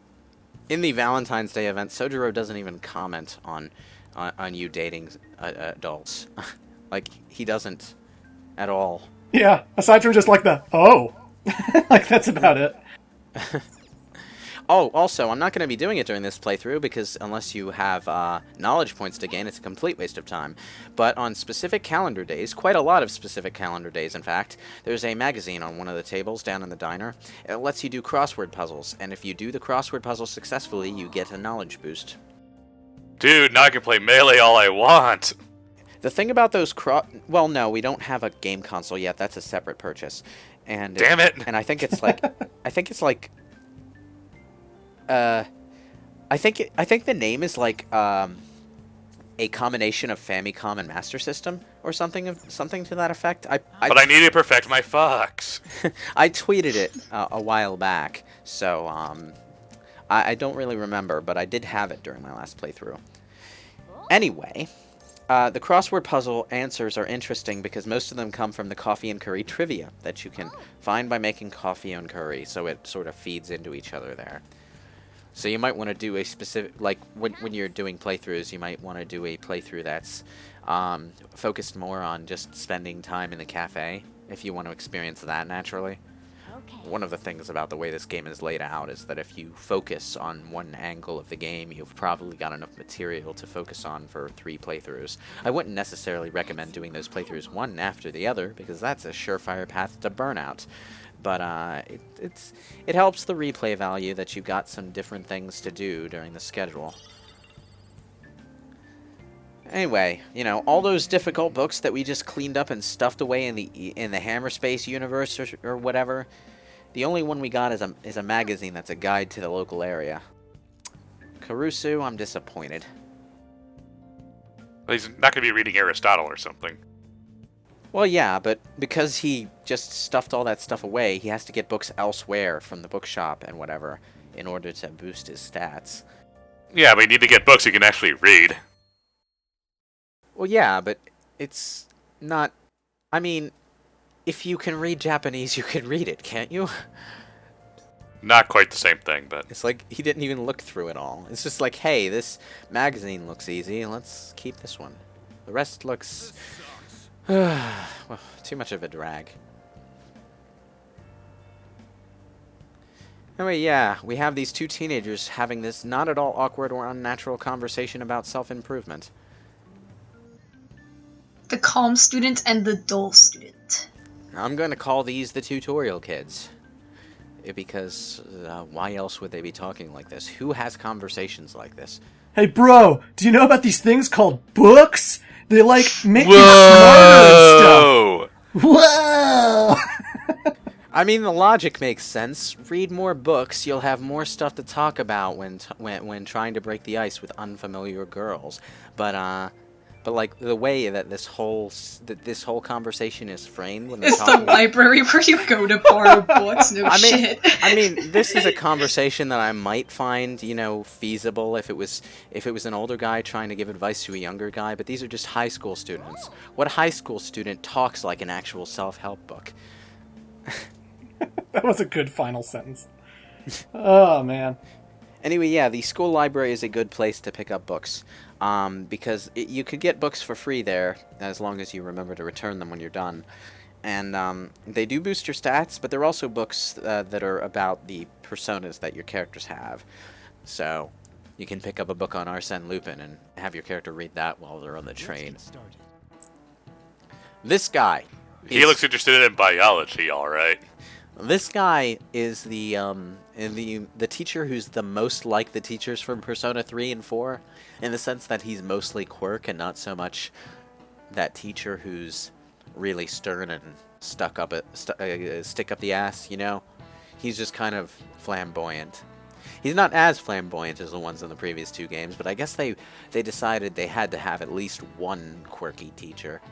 In the Valentine's Day event, Sojiro doesn't even comment on you dating adults. Like, he doesn't at all. Yeah, aside from just like the, oh. Like, that's about it. Oh, also, I'm not going to be doing it during this playthrough because unless you have knowledge points to gain, it's a complete waste of time. But on specific calendar days, quite a lot of specific calendar days, in fact, there's a magazine on one of the tables down in the diner. It lets you do crossword puzzles, and if you do the crossword puzzle successfully, you get a knowledge boost. Dude, now I can play Melee all I want. The thing about those well, no, we don't have a game console yet. That's a separate purchase. And damn it! And I think it's like, I think the name is like a combination of Famicom and Master System or something to that effect. But I need to perfect my fox. I tweeted it a while back, so I don't really remember, but I did have it during my last playthrough. Anyway, the crossword puzzle answers are interesting because most of them come from the coffee and curry trivia that you can find by making coffee and curry, so it sort of feeds into each other there. So you might want to do a specific, like when you're doing playthroughs, you might want to do a playthrough that's focused more on just spending time in the cafe, if you want to experience that naturally. Okay. One of the things about the way this game is laid out is that if you focus on one angle of the game, you've probably got enough material to focus on for 3 playthroughs. I wouldn't necessarily recommend doing those playthroughs one after the other, because that's a surefire path to burnout. But it helps the replay value that you've got some different things to do during the schedule. Anyway, all those difficult books that we just cleaned up and stuffed away in the Hammerspace universe or whatever, the only one we got is a magazine that's a guide to the local area. Karusu, I'm disappointed. He's not going to be reading Aristotle or something. Well, yeah, but because he just stuffed all that stuff away, he has to get books elsewhere from the bookshop and whatever in order to boost his stats. Yeah, but you need to get books you can actually read. Well, yeah, but it's not... I mean, if you can read Japanese, you can read it, can't you? Not quite the same thing, but... It's like he didn't even look through it all. It's just like, hey, this magazine looks easy, let's keep this one. The rest looks... well, too much of a drag. Anyway, yeah, we have these 2 teenagers having this not at all awkward or unnatural conversation about self-improvement. The calm student and the dull student. I'm going to call these the tutorial kids. Because why else would they be talking like this? Who has conversations like this? Hey, bro, do you know about these things called books? They, make you smarter and stuff. Whoa! I mean, the logic makes sense. Read more books, you'll have more stuff to talk about when trying to break the ice with unfamiliar girls. But like the way that this whole conversation is framed when they're It's talking, the library where you go to borrow books. No shit. I mean, this is a conversation that I might find, feasible if it was an older guy trying to give advice to a younger guy. But these are just high school students. What high school student talks like an actual self-help book? That was a good final sentence. Oh, man. Anyway, yeah, the school library is a good place to pick up books. Because you could get books for free there, as long as you remember to return them when you're done. And they do boost your stats, but they're also books that are about the personas that your characters have. So you can pick up a book on Arsène Lupin and have your character read that while they're on the train. This guy. He looks interested in biology, all right. This guy is the teacher who's the most like the teachers from Persona 3 and 4, in the sense that he's mostly quirk and not so much that teacher who's really stern and stick up the ass, you know? He's just kind of flamboyant. He's not as flamboyant as the ones in the previous 2 games, but I guess they decided they had to have at least one quirky teacher.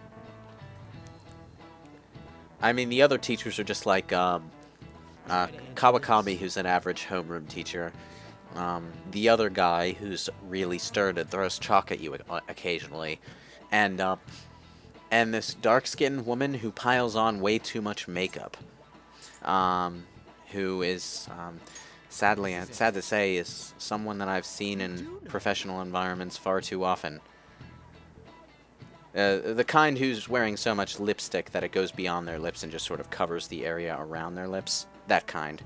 I mean, the other teachers are just like Kawakami, who's an average homeroom teacher. The other guy, who's really stern and throws chalk at you occasionally. And this dark-skinned woman who piles on way too much makeup. Who is, sad to say, is someone that I've seen in professional environments far too often. The kind who's wearing so much lipstick that it goes beyond their lips and just sort of covers the area around their lips. That kind.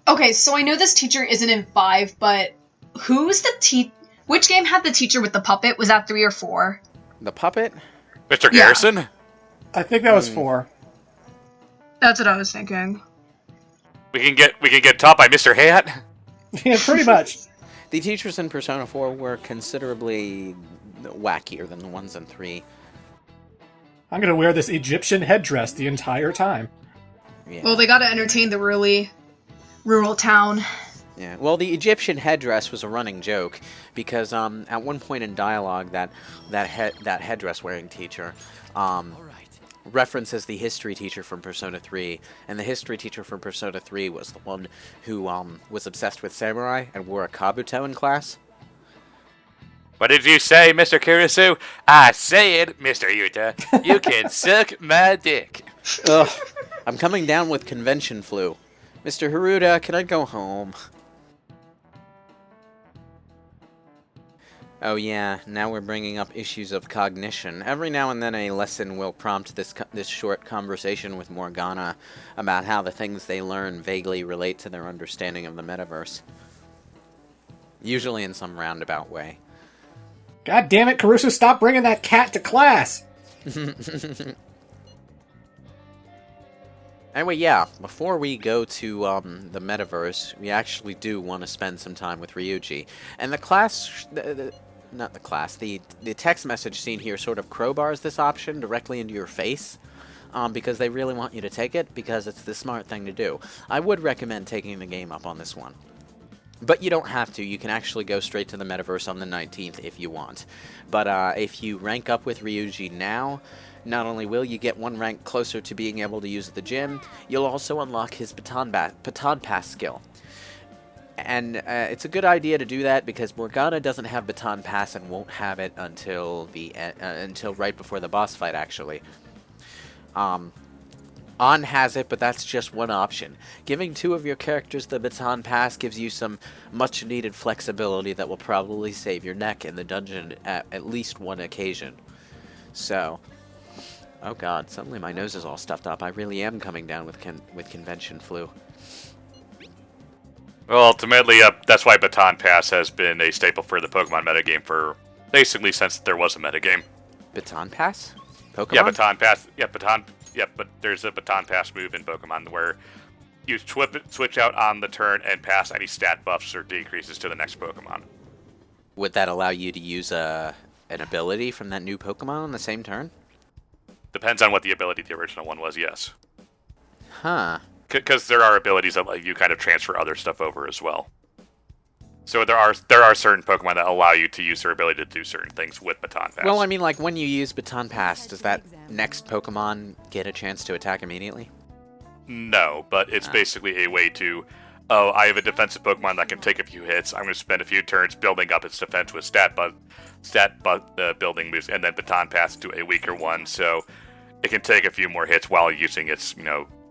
Okay, so I know this teacher isn't in 5, but who's the which game had the teacher with the puppet? Was that 3 or 4? The puppet? Mr. Garrison? I think that was 4. That's what I was thinking. We can get taught by Mr. Hat? Yeah, pretty much. The teachers in Persona 4 were considerably wackier than the ones in 3. I'm gonna wear this Egyptian headdress the entire time. Yeah. Well, they gotta entertain the really rural town. Yeah. Well, the Egyptian headdress was a running joke because at one point in dialogue that headdress-wearing teacher references the history teacher from Persona 3, and the history teacher from Persona 3 was the one who was obsessed with samurai and wore a kabuto in class. What did you say, Mr. Kurisu? I said, Mr. Yuta, you can suck my dick. Ugh, I'm coming down with convention flu. Mr. Haruda, can I go home? Oh yeah, now we're bringing up issues of cognition. Every now and then a lesson will prompt this short conversation with Morgana about how the things they learn vaguely relate to their understanding of the metaverse. Usually in some roundabout way. God damn it, Caruso, stop bringing that cat to class! Anyway, yeah, before we go to the metaverse, we actually do want to spend some time with Ryuji. And the class, not the class, the text message seen here sort of crowbars this option directly into your face, because they really want you to take it, because it's the smart thing to do. I would recommend taking the game up on this one. But you don't have to. You can actually go straight to the metaverse on the 19th if you want. But if you rank up with Ryuji now, not only will you get one rank closer to being able to use the gym, you'll also unlock his Baton Pass skill. And it's a good idea to do that because Morgana doesn't have Baton Pass and won't have it until until right before the boss fight, actually. An has it, but that's just one option. Giving 2 of your characters the Baton Pass gives you some much-needed flexibility that will probably save your neck in the dungeon at least one occasion. So, oh god, suddenly my nose is all stuffed up. I really am coming down with convention flu. Well, ultimately, that's why Baton Pass has been a staple for the Pokemon metagame for basically since there was a metagame. Baton Pass? Pokemon? Yeah, Baton Pass. Yeah, but there's a Baton Pass move in Pokemon where you switch out on the turn and pass any stat buffs or decreases to the next Pokemon. Would that allow you to use an ability from that new Pokemon on the same turn? Depends on what the ability the original one was, yes. Huh. Because there are abilities that let you kind of transfer other stuff over as well. So there are certain Pokemon that allow you to use their ability to do certain things with Baton Pass. Well, I mean, like, when you use Baton Pass, does that next Pokemon get a chance to attack immediately? No, but it's basically a way to, oh, I have a defensive Pokemon that can take a few hits. I'm going to spend a few turns building up its defense with stat building moves, and then Baton Pass to a weaker one, so it can take a few more hits while using its,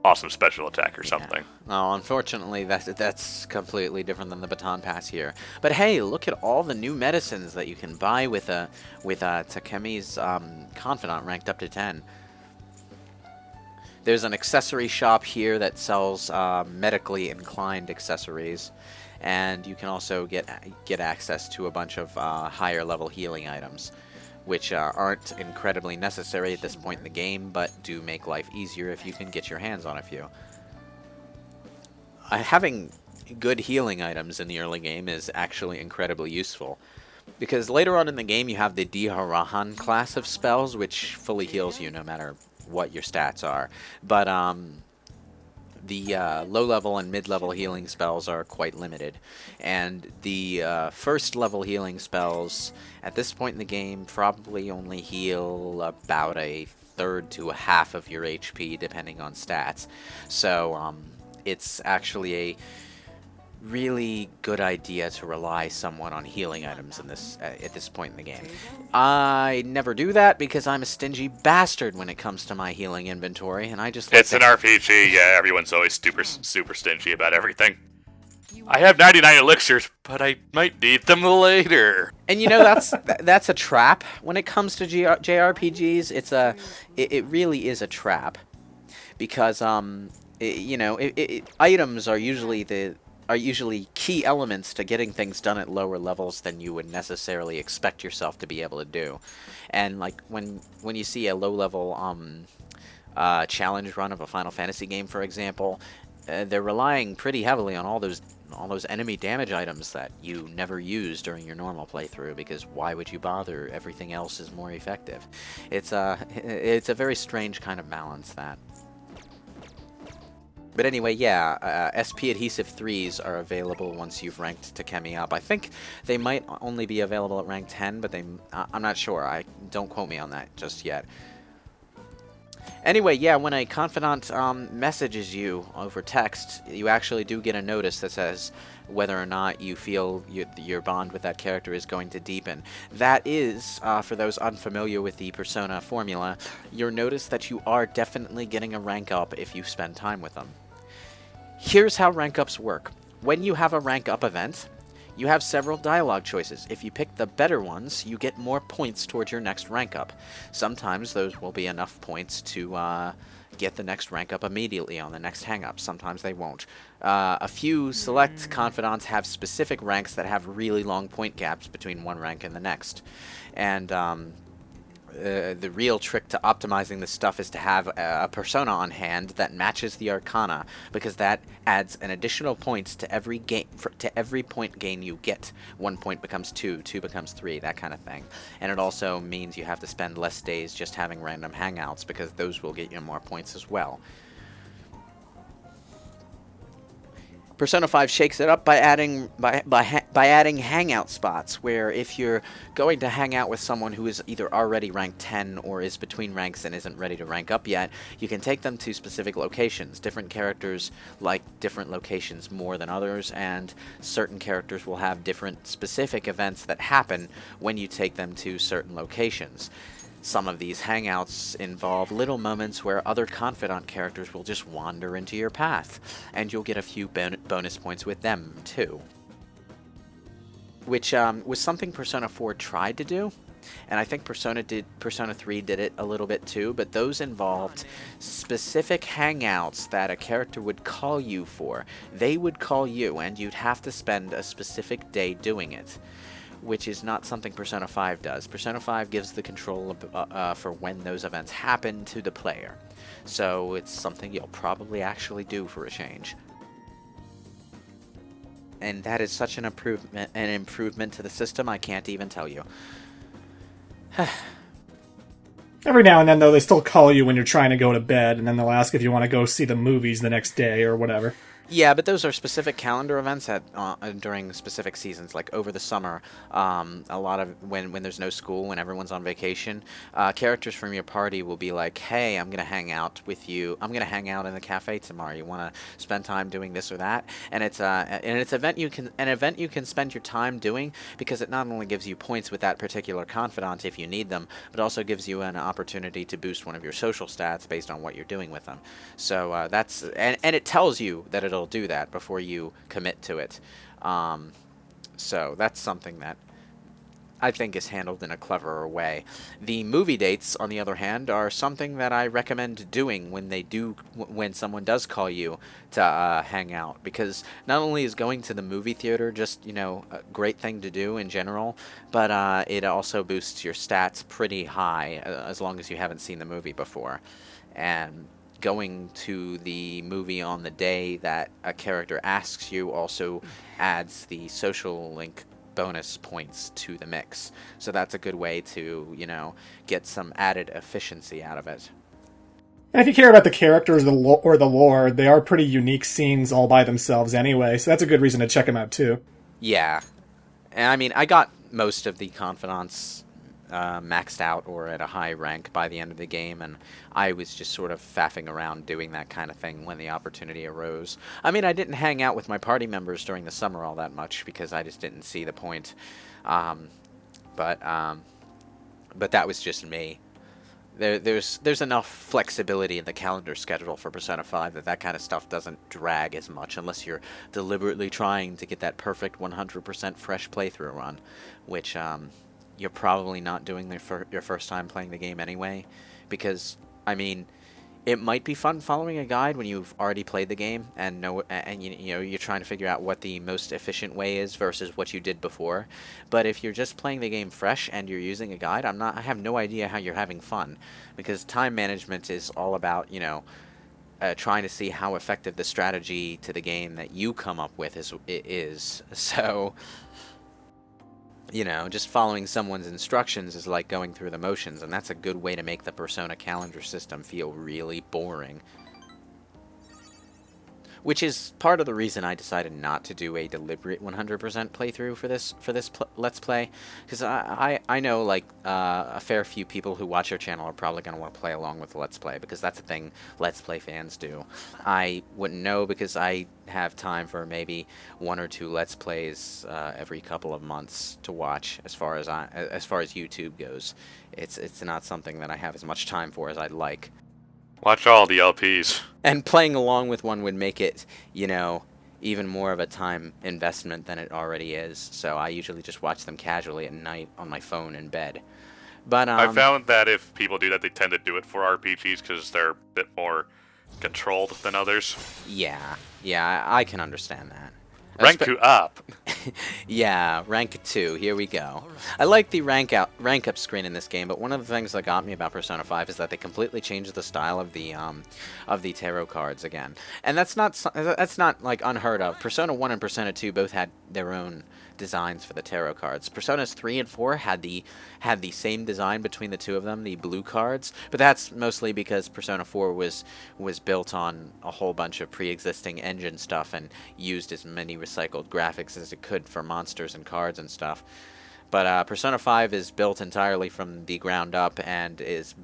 awesome special attack or something. Oh, unfortunately, that's completely different than the Baton Pass here. But hey, look at all the new medicines that you can buy with Takemi's Confidant ranked up to 10. There's an accessory shop here that sells medically inclined accessories, and you can also get access to a bunch of higher level healing items, which aren't incredibly necessary at this point in the game, but do make life easier if you can get your hands on a few. Having good healing items in the early game is actually incredibly useful, because later on in the game you have the Diharahan class of spells, which fully heals you no matter what your stats are, but the low-level and mid-level healing spells are quite limited, and the first-level healing spells at this point in the game probably only heal about a third to a half of your HP, depending on stats. So it's actually a really good idea to rely somewhat on healing items in this at this point in the game. I never do that because I'm a stingy bastard when it comes to my healing inventory, and I just like It's an RPG, yeah, everyone's always super stingy about everything. I have 99 elixirs, but I might need them later. And you know, that's a trap when it comes to JRPGs. It really is a trap, because items are usually key elements to getting things done at lower levels than you would necessarily expect yourself to be able to do. And like when you see a low level challenge run of a Final Fantasy game, for example, they're relying pretty heavily on all those enemy damage items that you never use during your normal playthrough, because why would you bother? Everything else is more effective. It's a very strange kind of balance, that. But anyway, yeah, SP Adhesive 3s are available once you've ranked Takemi up. I think they might only be available at rank 10, but I'm not sure. Don't quote me on that just yet. Anyway, yeah, when a Confidant messages you over text, you actually do get a notice that says whether or not you feel your bond with that character is going to deepen. That is, for those unfamiliar with the Persona formula, your notice that you are definitely getting a rank up if you spend time with them. Here's how rank ups work. When you have a rank up event, you have several dialogue choices. If you pick the better ones, you get more points towards your next rank up. Sometimes those will be enough points to get the next rank up immediately on the next hang up. Sometimes they won't. A few select confidants have specific ranks that have really long point gaps between one rank and the next. And the real trick to optimizing this stuff is to have a persona on hand that matches the arcana, because that adds an additional points to every point gain you get. 1 point becomes 2, 2 becomes 3, that kind of thing. And it also means you have to spend less days just having random hangouts, because those will get you more points as well. Persona 5 shakes it up by adding hangout spots, where if you're going to hang out with someone who is either already ranked 10 or is between ranks and isn't ready to rank up yet, you can take them to specific locations. Different characters like different locations more than others, and certain characters will have different specific events that happen when you take them to certain locations. Some of these hangouts involve little moments where other Confidant characters will just wander into your path, and you'll get a few bonus points with them, too. Which was something Persona 4 tried to do, and I think Persona 3 did it a little bit too, but those involved specific hangouts that a character would call you for. They would call you, and you'd have to spend a specific day doing it, which is not something Persona 5 does. Persona 5 gives the control for when those events happen to the player. So it's something you'll probably actually do for a change. And that is such an improvement to the system, I can't even tell you. Every now and then, though, they still call you when you're trying to go to bed, and then they'll ask if you want to go see the movies the next day or whatever. Yeah, but those are specific calendar events during specific seasons, like over the summer. A lot of when there's no school, when everyone's on vacation, characters from your party will be like, "Hey, I'm gonna hang out with you. I'm gonna hang out in the cafe tomorrow. You want to spend time doing this or that?" And it's an event you can spend your time doing, because it not only gives you points with that particular confidant if you need them, but also gives you an opportunity to boost one of your social stats based on what you're doing with them. So that's and it tells you that it'll do that before you commit to it. So that's something that I think is handled in a cleverer way. The movie dates, on the other hand, are something that I recommend doing when someone does call you to hang out, because not only is going to the movie theater just a great thing to do in general, but it also boosts your stats pretty high as long as you haven't seen the movie before, and going to the movie on the day that a character asks you also adds the social link bonus points to the mix. So that's a good way to, get some added efficiency out of it. And if you care about the characters or the lore, they are pretty unique scenes all by themselves anyway, so that's a good reason to check them out too. Yeah. And I mean, I got most of the Confidants maxed out or at a high rank by the end of the game, and I was just sort of faffing around doing that kind of thing when the opportunity arose. I mean, I didn't hang out with my party members during the summer all that much because I just didn't see the point. But that was just me. There's enough flexibility in the calendar schedule for Persona 5 that kind of stuff doesn't drag as much unless you're deliberately trying to get that perfect 100% fresh playthrough run, which you're probably not doing your first time playing the game anyway, because, I mean, it might be fun following a guide when you've already played the game and you're trying to figure out what the most efficient way is versus what you did before. But if you're just playing the game fresh and you're using a guide, I have no idea how you're having fun, because time management is all about, trying to see how effective the strategy to the game that you come up with is. So, just following someone's instructions is like going through the motions, and that's a good way to make the Persona calendar system feel really boring. Which is part of the reason I decided not to do a deliberate 100% playthrough for this Let's Play, because I know like a fair few people who watch our channel are probably going to want to play along with the Let's Play, because that's a thing Let's Play fans do. I wouldn't know, because I have time for maybe 1 or 2 Let's Plays every couple of months to watch. As far as YouTube goes, it's not something that I have as much time for as I'd like. Watch all the LPs. And playing along with one would make it, even more of a time investment than it already is. So I usually just watch them casually at night on my phone in bed. But I found that if people do that, they tend to do it for RPGs because they're a bit more controlled than others. Yeah, I can understand that. Rank 2 up. Yeah, rank 2. Here we go. I like the rank up screen in this game, but one of the things that got me about Persona 5 is that they completely changed the style of the tarot cards again, and that's not like unheard of. Persona 1 and Persona 2 both had their own designs for the tarot cards. Personas 3 and 4 had the same design between the two of them, the blue cards, but that's mostly because Persona 4 was built on a whole bunch of pre-existing engine stuff and used as many recycled graphics as it could for monsters and cards and stuff. But Persona 5 is built entirely from the ground up and is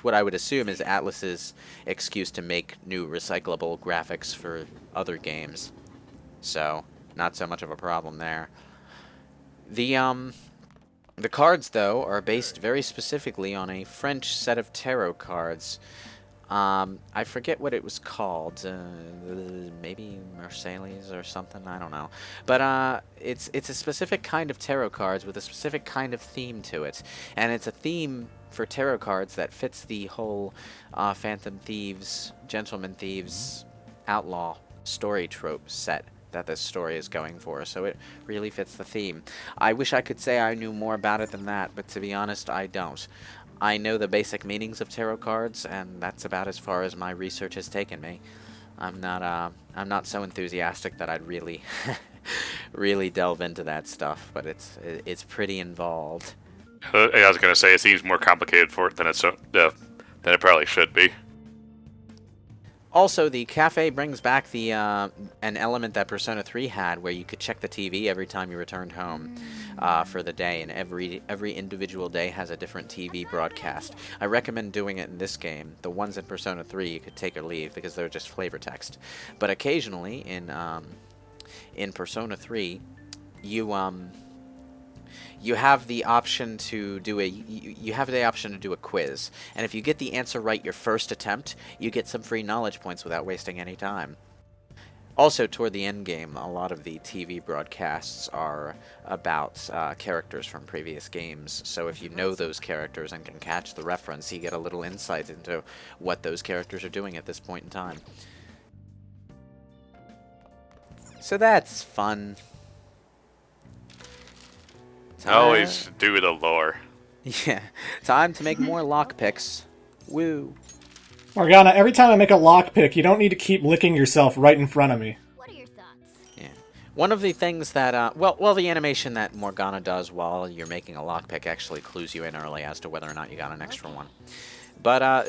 what I would assume is Atlus's excuse to make new recyclable graphics for other games. So not so much of a problem there. The cards, though, are based very specifically on a French set of tarot cards. I forget what it was called. Maybe Marseilles or something. I don't know. But it's a specific kind of tarot cards with a specific kind of theme to it, and it's a theme for tarot cards that fits the whole Phantom Thieves, Gentleman Thieves, Outlaw story trope set that this story is going for, so it really fits the theme. I wish I could say I knew more about it than that, but to be honest, I don't. I know the basic meanings of tarot cards, and that's about as far as my research has taken me. I'm not so enthusiastic that I'd really really delve into that stuff, but it's pretty involved. I was gonna say it seems more complicated for it than it probably should be. Also, the cafe brings back an element that Persona 3 had, where you could check the TV every time you returned home for the day, and every individual day has a different TV broadcast. I recommend doing it in this game. The ones in Persona 3 you could take or leave because they're just flavor text. But occasionally in Persona 3, you have the option to do a quiz, and if you get the answer right your first attempt, you get some free knowledge points without wasting any time. Also, toward the end game, a lot of the TV broadcasts are about characters from previous games. So if you know those characters and can catch the reference, you get a little insight into what those characters are doing at this point in time. So that's fun. Always do the lore. Yeah. Time to make more lockpicks. Woo. Morgana, every time I make a lockpick, you don't need to keep licking yourself right in front of me. What are your thoughts? Yeah. One of the things that, well, the animation that Morgana does while you're making a lockpick actually clues you in early as to whether or not you got an extra one. But,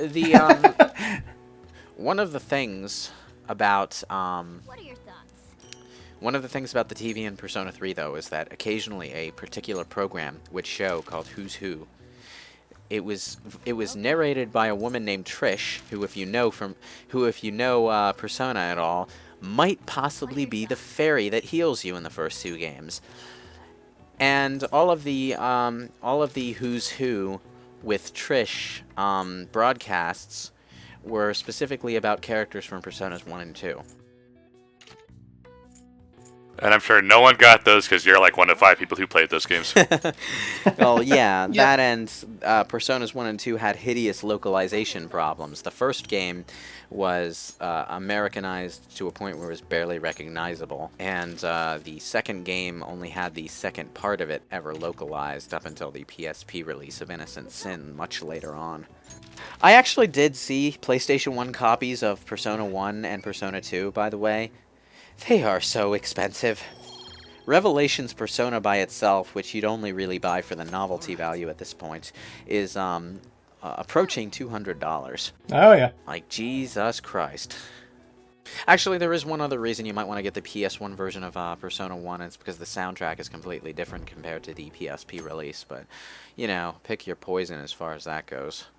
one of the things about, What are your thoughts? one of the things about the TV in Persona 3, though, is that occasionally a particular program would show called Who's Who. It was narrated by a woman named Trish, who, if you know Persona at all, might possibly be the fairy that heals you in the first two games. And all of the Who's Who with Trish broadcasts were specifically about characters from Personas 1 and 2. And I'm sure no one got those because you're like one of 5 people who played those games. Well, yeah, that and Personas 1 and 2 had hideous localization problems. The first game was Americanized to a point where it was barely recognizable, and the second game only had the second part of it ever localized up until the PSP release of Innocent Sin much later on. I actually did see PlayStation 1 copies of Persona 1 and Persona 2, by the way. They are so expensive. Revelations Persona by itself, which you'd only really buy for the novelty value at this point, is approaching $200. Oh, yeah. Like, Jesus Christ. Actually, there is one other reason you might want to get the PS1 version of Persona 1. It's because the soundtrack is completely different compared to the PSP release. But, you know, pick your poison as far as that goes.